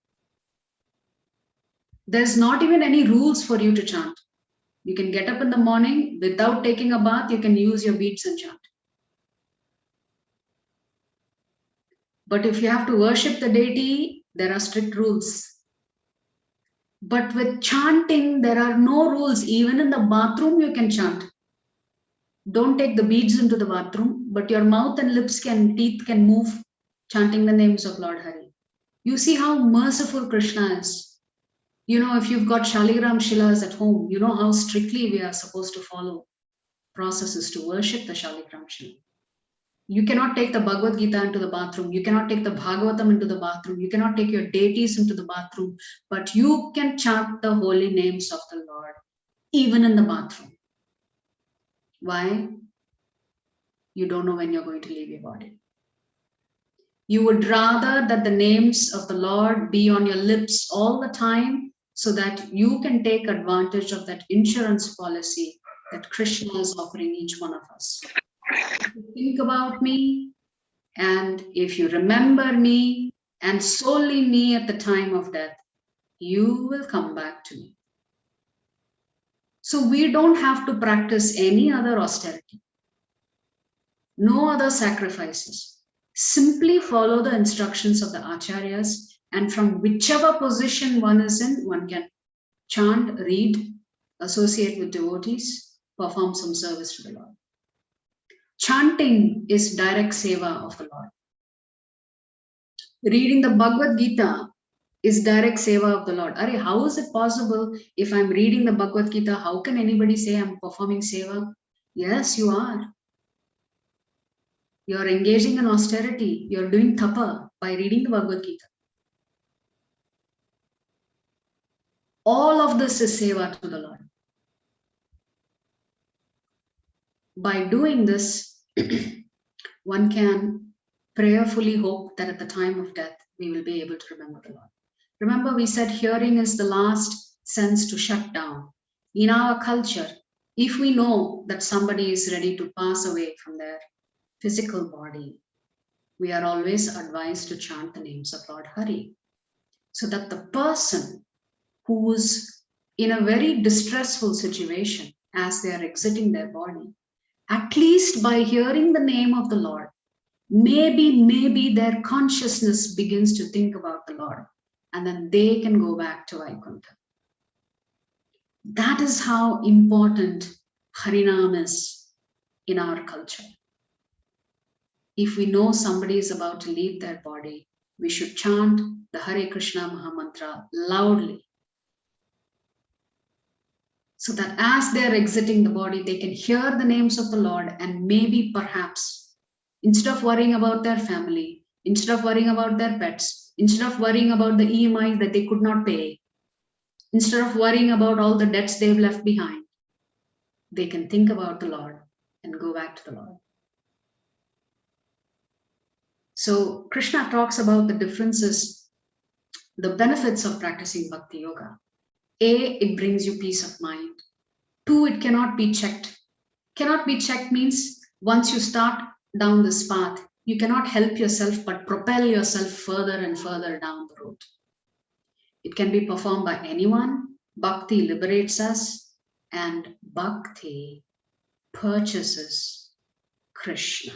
There's not even any rules for you to chant. You can get up in the morning without taking a bath, you can use your beads and chant. But if you have to worship the deity, there are strict rules. But with chanting, there are no rules. Even in the bathroom, you can chant. Don't take the beads into the bathroom, but your mouth and lips teeth can move, chanting the names of Lord Hari. You see how merciful Krishna is. You know, if you've got Shaligram Shilas at home, you know how strictly we are supposed to follow processes to worship the Shaligram Shila. You cannot take the Bhagavad Gita into the bathroom. You cannot take the Bhagavatam into the bathroom. You cannot take your deities into the bathroom. But you can chant the holy names of the Lord, even in the bathroom. Why? You don't know when you're going to leave your body. You would rather that the names of the Lord be on your lips all the time so that you can take advantage of that insurance policy that Krishna is offering each one of us. If you think about me, and if you remember me, and solely me at the time of death, you will come back to me. So we don't have to practice any other austerity, no other sacrifices. Simply follow the instructions of the acharyas, and from whichever position one is in, one can chant, read, associate with devotees, perform some service to the Lord. Chanting is direct seva of the Lord. Reading the Bhagavad Gita is direct seva of the Lord. Are, how is it possible if I'm reading the Bhagavad Gita, how can anybody say I'm performing seva? Yes, you are. You're engaging in austerity. You're doing tapa by reading the Bhagavad Gita. All of this is seva to the Lord. By doing this, one can prayerfully hope that at the time of death, we will be able to remember the Lord. Remember, we said hearing is the last sense to shut down. In our culture, if we know that somebody is ready to pass away from their physical body, we are always advised to chant the names of Lord Hari, so that the person who is in a very distressful situation as they are exiting their body, at least by hearing the name of the Lord, maybe their consciousness begins to think about the Lord, and then they can go back to Vaikuntha. That is how important Harinam is in our culture. If we know somebody is about to leave their body, we should chant the Hare Krishna Mahamantra loudly, so that as they are exiting the body, they can hear the names of the Lord, and maybe perhaps, instead of worrying about their family, instead of worrying about their pets, instead of worrying about the EMIs that they could not pay, instead of worrying about all the debts they've left behind, they can think about the Lord and go back to the Lord. So Krishna talks about the differences, the benefits of practicing Bhakti Yoga. A, it brings you peace of mind. 2, it cannot be checked. Cannot be checked means once you start down this path, you cannot help yourself but propel yourself further and further down the road. It can be performed by anyone. Bhakti liberates us, and Bhakti purchases Krishna.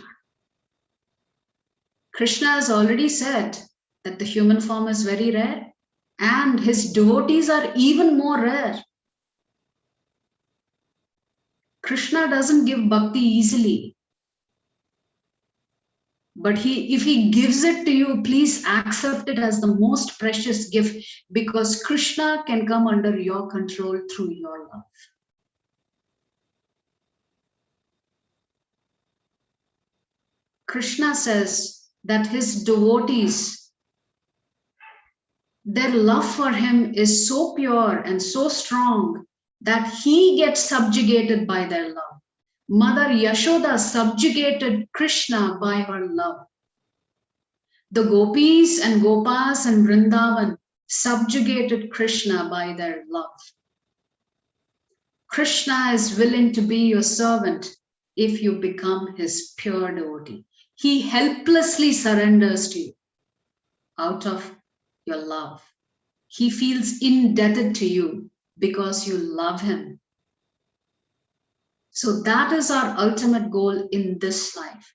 Krishna has already said that the human form is very rare, and his devotees are even more rare. Krishna doesn't give bhakti easily. But if he gives it to you, please accept it as the most precious gift, because Krishna can come under your control through your love. Krishna says that his devotees, their love for him is so pure and so strong that he gets subjugated by their love. Mother Yashoda subjugated Krishna by her love. The gopis and gopas and Vrindavan subjugated Krishna by their love. Krishna is willing to be your servant if you become his pure devotee. He helplessly surrenders to you out of your love. He feels indebted to you because you love him. So that is our ultimate goal in this life,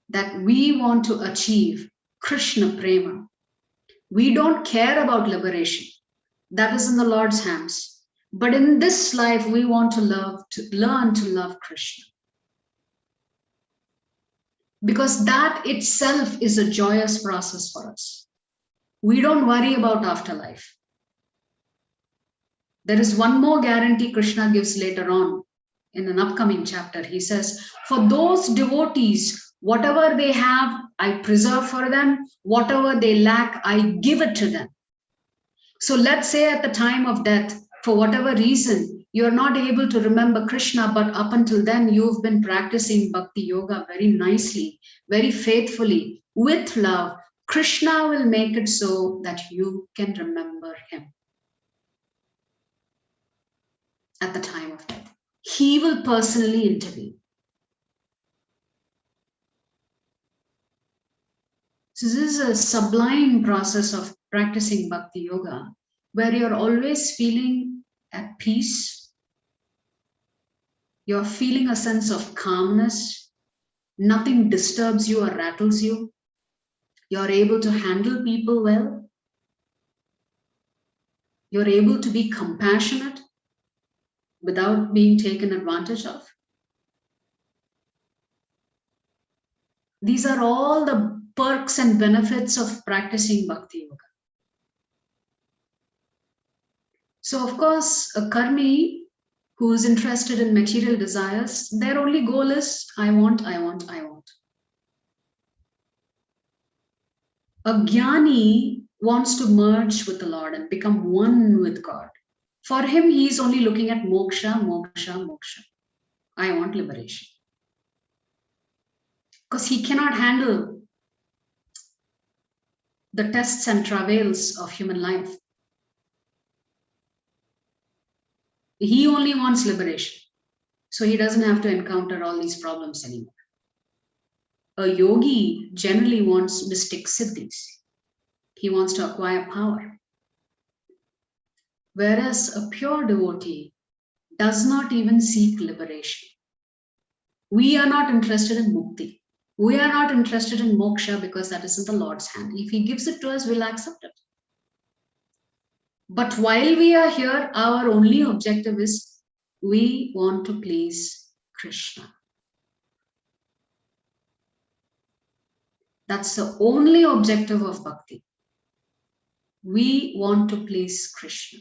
that we want to achieve Krishna Prema. We don't care about liberation. That is in the Lord's hands. But in this life, we want to learn to love Krishna. Because that itself is a joyous process for us. We don't worry about afterlife. There is one more guarantee Krishna gives later on in an upcoming chapter. He says, for those devotees, whatever they have, I preserve for them. Whatever they lack, I give it to them. So let's say at the time of death, for whatever reason, you're not able to remember Krishna, but up until then, you've been practicing Bhakti Yoga very nicely, very faithfully, with love. Krishna will make it so that you can remember him at the time of death. He will personally intervene. So this is a sublime process of practicing Bhakti Yoga, where you're always feeling at peace. You're feeling a sense of calmness. Nothing disturbs you or rattles you. You're able to handle people well. You're able to be compassionate without being taken advantage of. These are all the perks and benefits of practicing Bhakti Yoga. So of course, a karmi who is interested in material desires, their only goal is, I want, I want, I want. A jnani wants to merge with the Lord and become one with God. For him, he is only looking at moksha, moksha, moksha. I want liberation. Because he cannot handle the tests and travails of human life. He only wants liberation. So he doesn't have to encounter all these problems anymore. A yogi generally wants mystic siddhis. He wants to acquire power. Whereas a pure devotee does not even seek liberation. We are not interested in mukti. We are not interested in moksha because that is in the Lord's hand. If he gives it to us, we'll accept it. But while we are here, our only objective is we want to please Krishna. That's the only objective of bhakti. We want to please Krishna.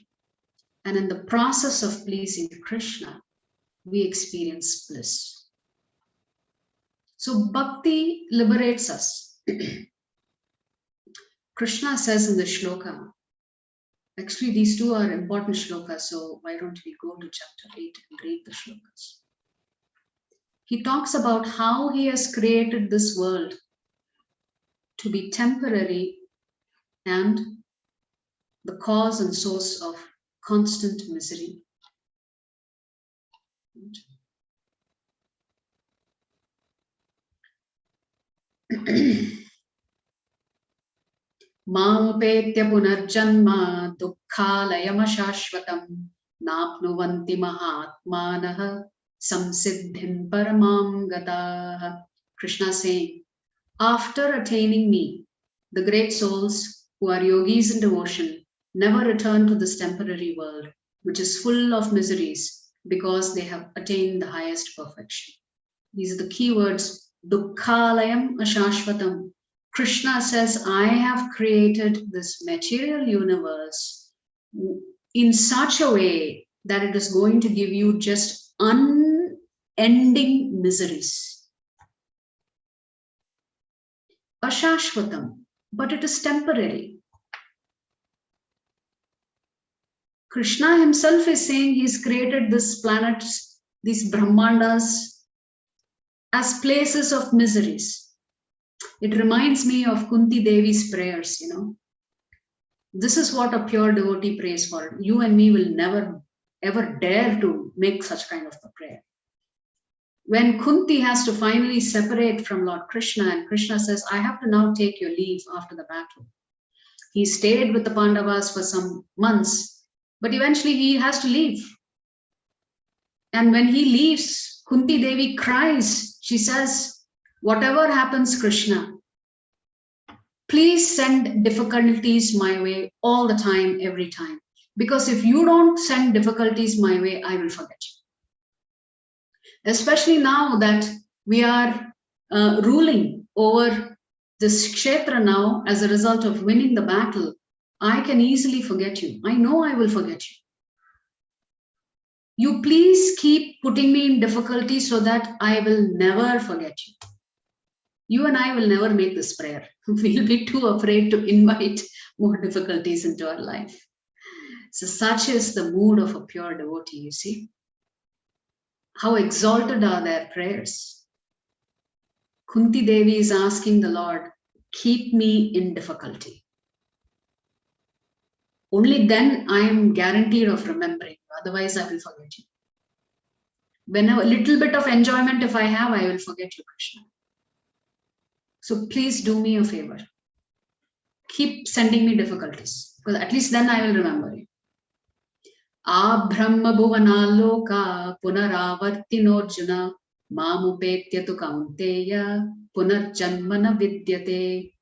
And in the process of pleasing Krishna, we experience bliss. So bhakti liberates us. Krishna says in the shloka, actually these two are important shlokas, so why don't we go to chapter 8 and read the shlokas. He talks about how he has created this world to be temporary and the cause and source of constant misery. Mamupetya punarjanma dukkhalayam ashashvatam napnuvanti mahatmanaha samsiddhim paramam gataha. Krishna saying, after attaining me, the great souls who are yogis in devotion never return to this temporary world, which is full of miseries because they have attained the highest perfection. These are the key words, dukkhalayam ashashvatam. Krishna says, I have created this material universe in such a way that it is going to give you just unending miseries. Ashashvatam, but it is temporary. Krishna himself is saying he's created this planet, these Brahmandas, as places of miseries. It reminds me of Kunti Devi's prayers, you know. This is what a pure devotee prays for. You and me will never ever dare to make such kind of a prayer. When Kunti has to finally separate from Lord Krishna and Krishna says, I have to now take your leave after the battle. He stayed with the Pandavas for some months, but eventually he has to leave. And when he leaves, Kunti Devi cries. She says, whatever happens, Krishna, please send difficulties my way all the time, every time. Because if you don't send difficulties my way, I will forget you. Especially now that we are ruling over this kshetra now as a result of winning the battle, I can easily forget you. I know I will forget you. You please keep putting me in difficulty so that I will never forget you. You and I will never make this prayer. We'll be too afraid to invite more difficulties into our life. So such is the mood of a pure devotee, you see. How exalted are their prayers. Kunti Devi is asking the Lord, keep me in difficulty. Only then I am guaranteed of remembering. Otherwise, I will forget you. When a little bit of enjoyment, if I have, I will forget you, Krishna. So please do me a favor. Keep sending me difficulties, because at least then I will remember you. Brahma bhuvana loka punaravartinorjuna mamupetya tu kaunteya punarjanmana vidyate.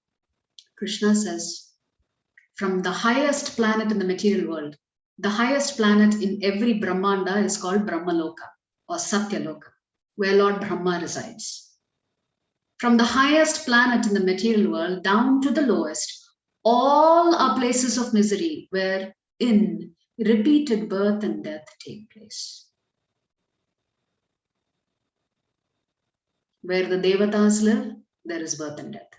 Krishna says, from the highest planet in the material world, the highest planet in every Brahmanda is called Brahmaloka or Satyaloka, where Lord Brahma resides. From the highest planet in the material world down to the lowest, all are places of misery wherein repeated birth and death take place. Where the Devatas live, there is birth and death.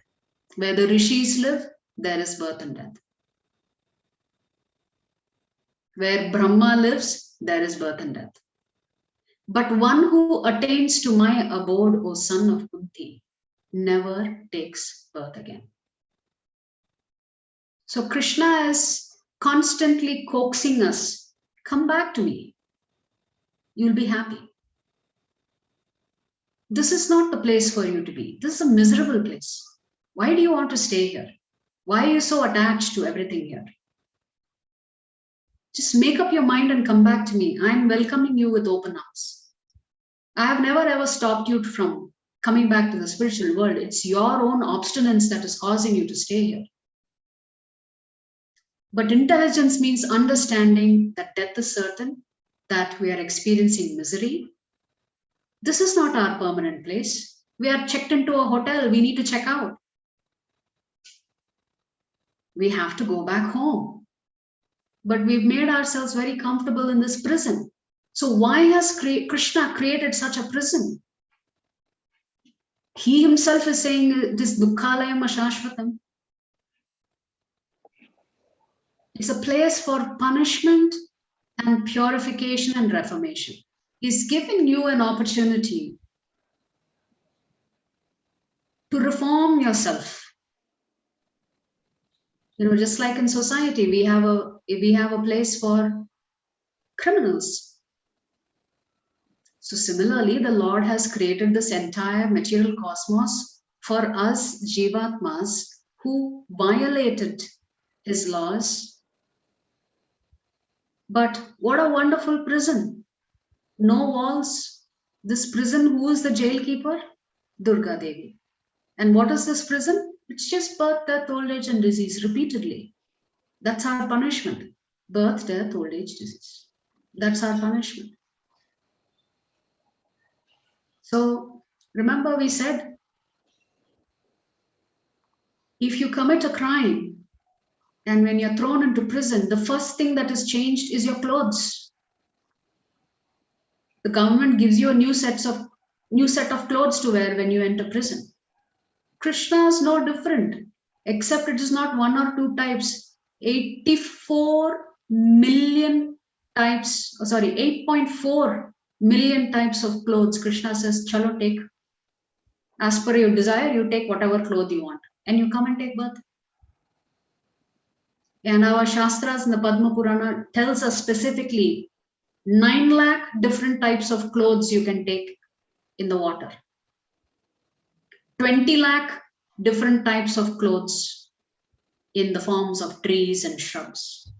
Where the Rishis live, there is birth and death. Where Brahma lives, there is birth and death. But one who attains to my abode, O son of Kunti, never takes birth again. So Krishna is constantly coaxing us, come back to me. You'll be happy. This is not the place for you to be. This is a miserable place. Why do you want to stay here? Why are you so attached to everything here? Just make up your mind and come back to me. I'm welcoming you with open arms. I have never ever stopped you from coming back to the spiritual world. It's your own obstinance that is causing you to stay here. But intelligence means understanding that death is certain, that we are experiencing misery. This is not our permanent place. We are checked into a hotel. We need to check out. We have to go back home. But we've made ourselves very comfortable in this prison. So why has Krishna created such a prison? He himself is saying this dukkhalayam ashashvatam. It's a place for punishment and purification and reformation. He's giving you an opportunity to reform yourself. You know, just like in society, we have a place for criminals. So similarly, the Lord has created this entire material cosmos for us Jivatmas who violated his laws. But what a wonderful prison. No walls. This prison, who is the jailkeeper? Durga Devi. And what is this prison? It's just birth, death, old age, and disease repeatedly. That's our punishment. Birth, death, old age, disease. That's our punishment. So remember we said, if you commit a crime and when you're thrown into prison, the first thing that is changed is your clothes. The government gives you a new set of clothes to wear when you enter prison. Krishna is no different, except it is not one or two types. 84 million types, 8.4 million types of clothes. Krishna says, chalo, take. As per your desire, you take whatever cloth you want and you come and take birth. And our Shastras in the Padma Purana tells us specifically 9 lakh different types of clothes you can take in the water. 20 lakh different types of clothes in the forms of trees and shrubs.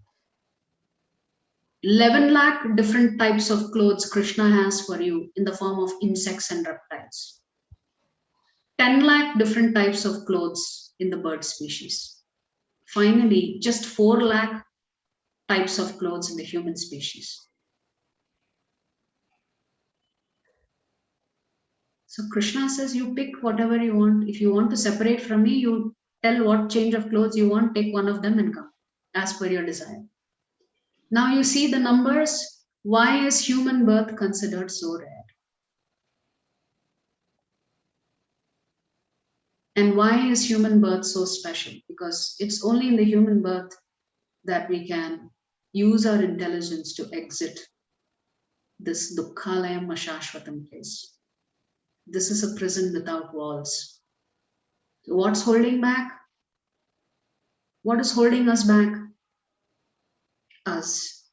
11 lakh different types of clothes Krishna has for you in the form of insects and reptiles. 10 lakh different types of clothes in the bird species. Finally, just 4 lakh types of clothes in the human species. So Krishna says, you pick whatever you want. If you want to separate from me, you tell what change of clothes you want, take one of them and come, as per your desire. Now you see the numbers. Why is human birth considered so rare? And why is human birth so special? Because it's only in the human birth that we can use our intelligence to exit this dukkhalayam ashashvatam place. This is a prison without walls. So what's holding back? What is holding us back? Us.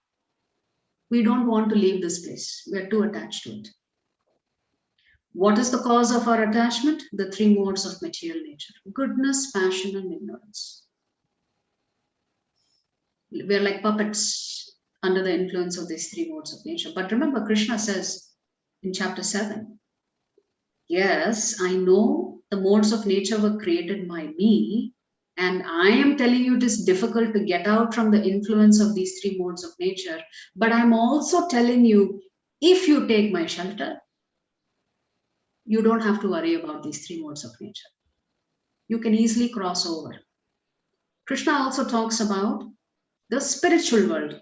We don't want to leave this place. We are too attached to it. What is the cause of our attachment? The three modes of material nature: goodness, passion, and ignorance. We are like puppets under the influence of these three modes of nature. But remember, Krishna says in chapter 7, yes, I know the modes of nature were created by me, and I am telling you it is difficult to get out from the influence of these three modes of nature. But I'm also telling you, if you take my shelter, you don't have to worry about these three modes of nature. You can easily cross over. Krishna also talks about the spiritual world.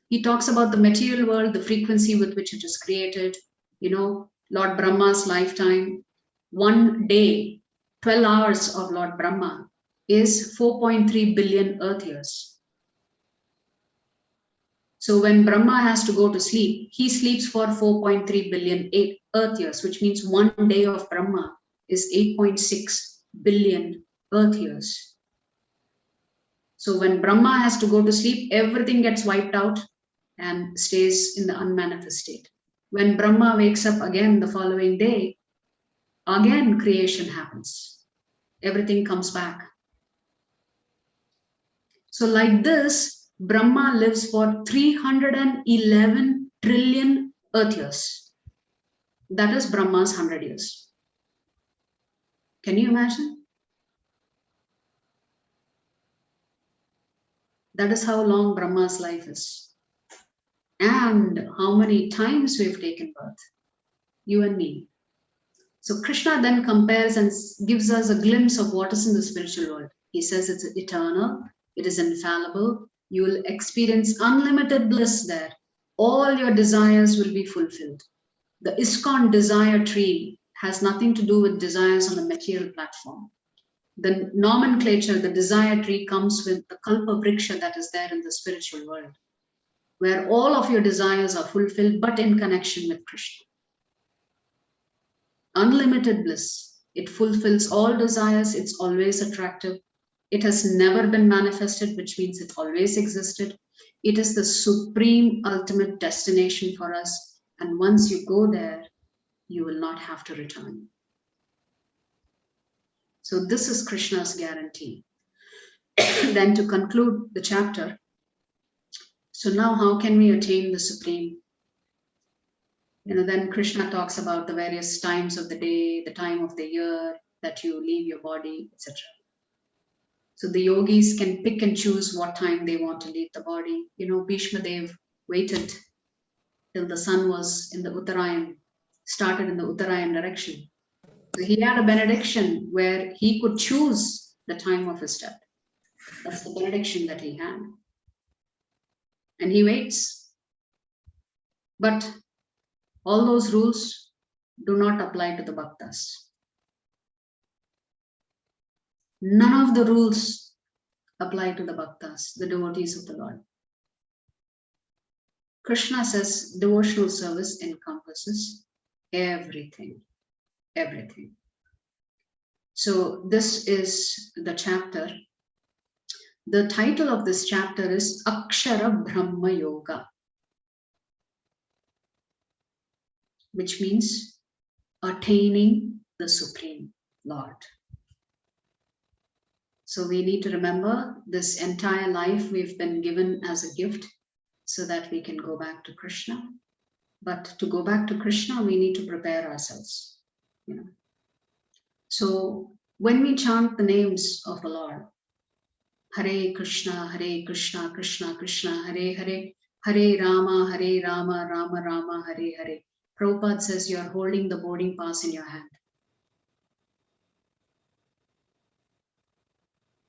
He talks about the material world, the frequency with which it is created. You know, Lord Brahma's lifetime, one day, 12 hours of Lord Brahma is 4.3 billion earth years. So when Brahma has to go to sleep, he sleeps for 4.3 billion earth years, which means one day of Brahma is 8.6 billion earth years. So when Brahma has to go to sleep, everything gets wiped out and stays in the unmanifest state. When Brahma wakes up again the following day, again creation happens. Everything comes back. So like this, Brahma lives for 311 trillion earth years. That is Brahma's 100 years. Can you imagine? That is how long Brahma's life is. And how many times we've taken birth, you and me. So Krishna then compares and gives us a glimpse of what is in the spiritual world. He says it's eternal, it is infallible, you will experience unlimited bliss there. All your desires will be fulfilled. The ISKCON desire tree has nothing to do with desires on a material platform. The nomenclature, the desire tree, comes with the kalpa vriksha that is there in the spiritual world, where all of your desires are fulfilled, but in connection with Krishna. Unlimited bliss. It fulfills all desires. It's always attractive. It has never been manifested, which means it always existed. It is the supreme ultimate destination for us. And once you go there, you will not have to return. So this is Krishna's guarantee. Then to conclude the chapter, so now how can we attain the supreme? Then Krishna talks about the various times of the day, the time of the year that you leave your body, etc. So the yogis can pick and choose what time they want to leave the body. Bhishma Dev waited till the sun was in the Uttarayan, started in the Uttarayan direction. So he had a benediction where he could choose the time of his death. That's the benediction that he had. And he waits. But all those rules do not apply to the bhaktas. None of the rules apply to the bhaktas, the devotees of the Lord. Krishna says devotional service encompasses everything, everything. So this is the chapter. The title of this chapter is Akshara Brahma Yoga, which means attaining the Supreme Lord. So we need to remember this entire life we've been given as a gift so that we can go back to Krishna. But to go back to Krishna, we need to prepare ourselves. You know. So when we chant the names of the Lord, Hare Krishna, Krishna Krishna, Hare Hare, Hare Rama, Rama Rama, Hare Hare. Prabhupada says you are holding the boarding pass in your hand.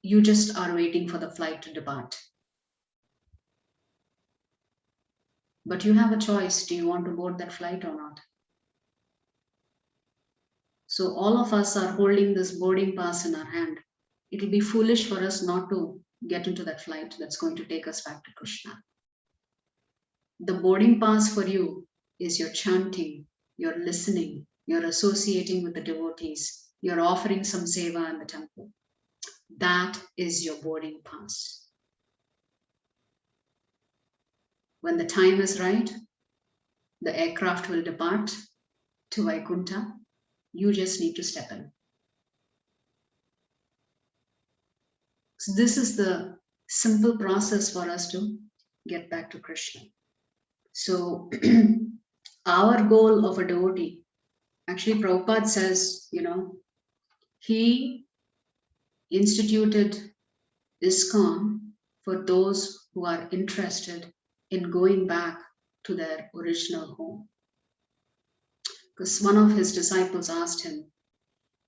You just are waiting for the flight to depart. But you have a choice. Do you want to board that flight or not? So all of us are holding this boarding pass in our hand. It will be foolish for us not to get into that flight that's going to take us back to Krishna. The boarding pass for you is your chanting, your listening, you're associating with the devotees, you're offering some seva in the temple. That is your boarding pass. When the time is right, the aircraft will depart to Vaikuntha. You just need to step in. So this is the simple process for us to get back to Krishna. So our goal of a devotee, actually Prabhupada says, he instituted ISKCON for those who are interested in going back to their original home. Because one of his disciples asked him,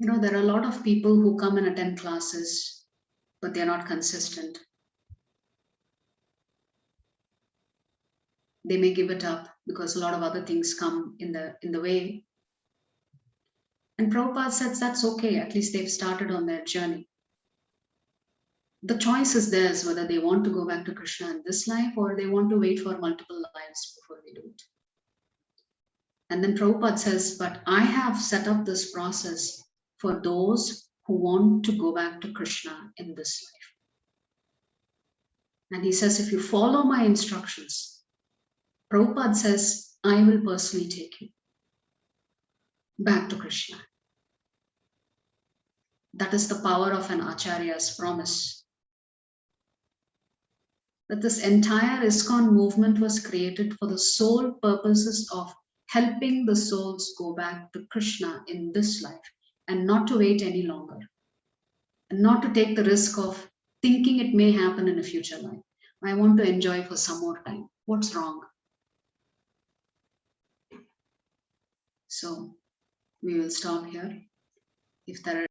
there are a lot of people who come and attend classes, but they're not consistent. They may give it up because a lot of other things come in the way. And Prabhupada says that's okay, at least they've started on their journey. The choice is theirs whether they want to go back to Krishna in this life or they want to wait for multiple lives before they do it. And then Prabhupada says, but I have set up this process for those who want to go back to Krishna in this life. And he says, if you follow my instructions, Prabhupada says, I will personally take you back to Krishna. That is the power of an Acharya's promise. That this entire ISKCON movement was created for the sole purposes of helping the souls go back to Krishna in this life and not to wait any longer. And not to take the risk of thinking it may happen in a future life. I want to enjoy for some more time. What's wrong? So we will stop here. If there are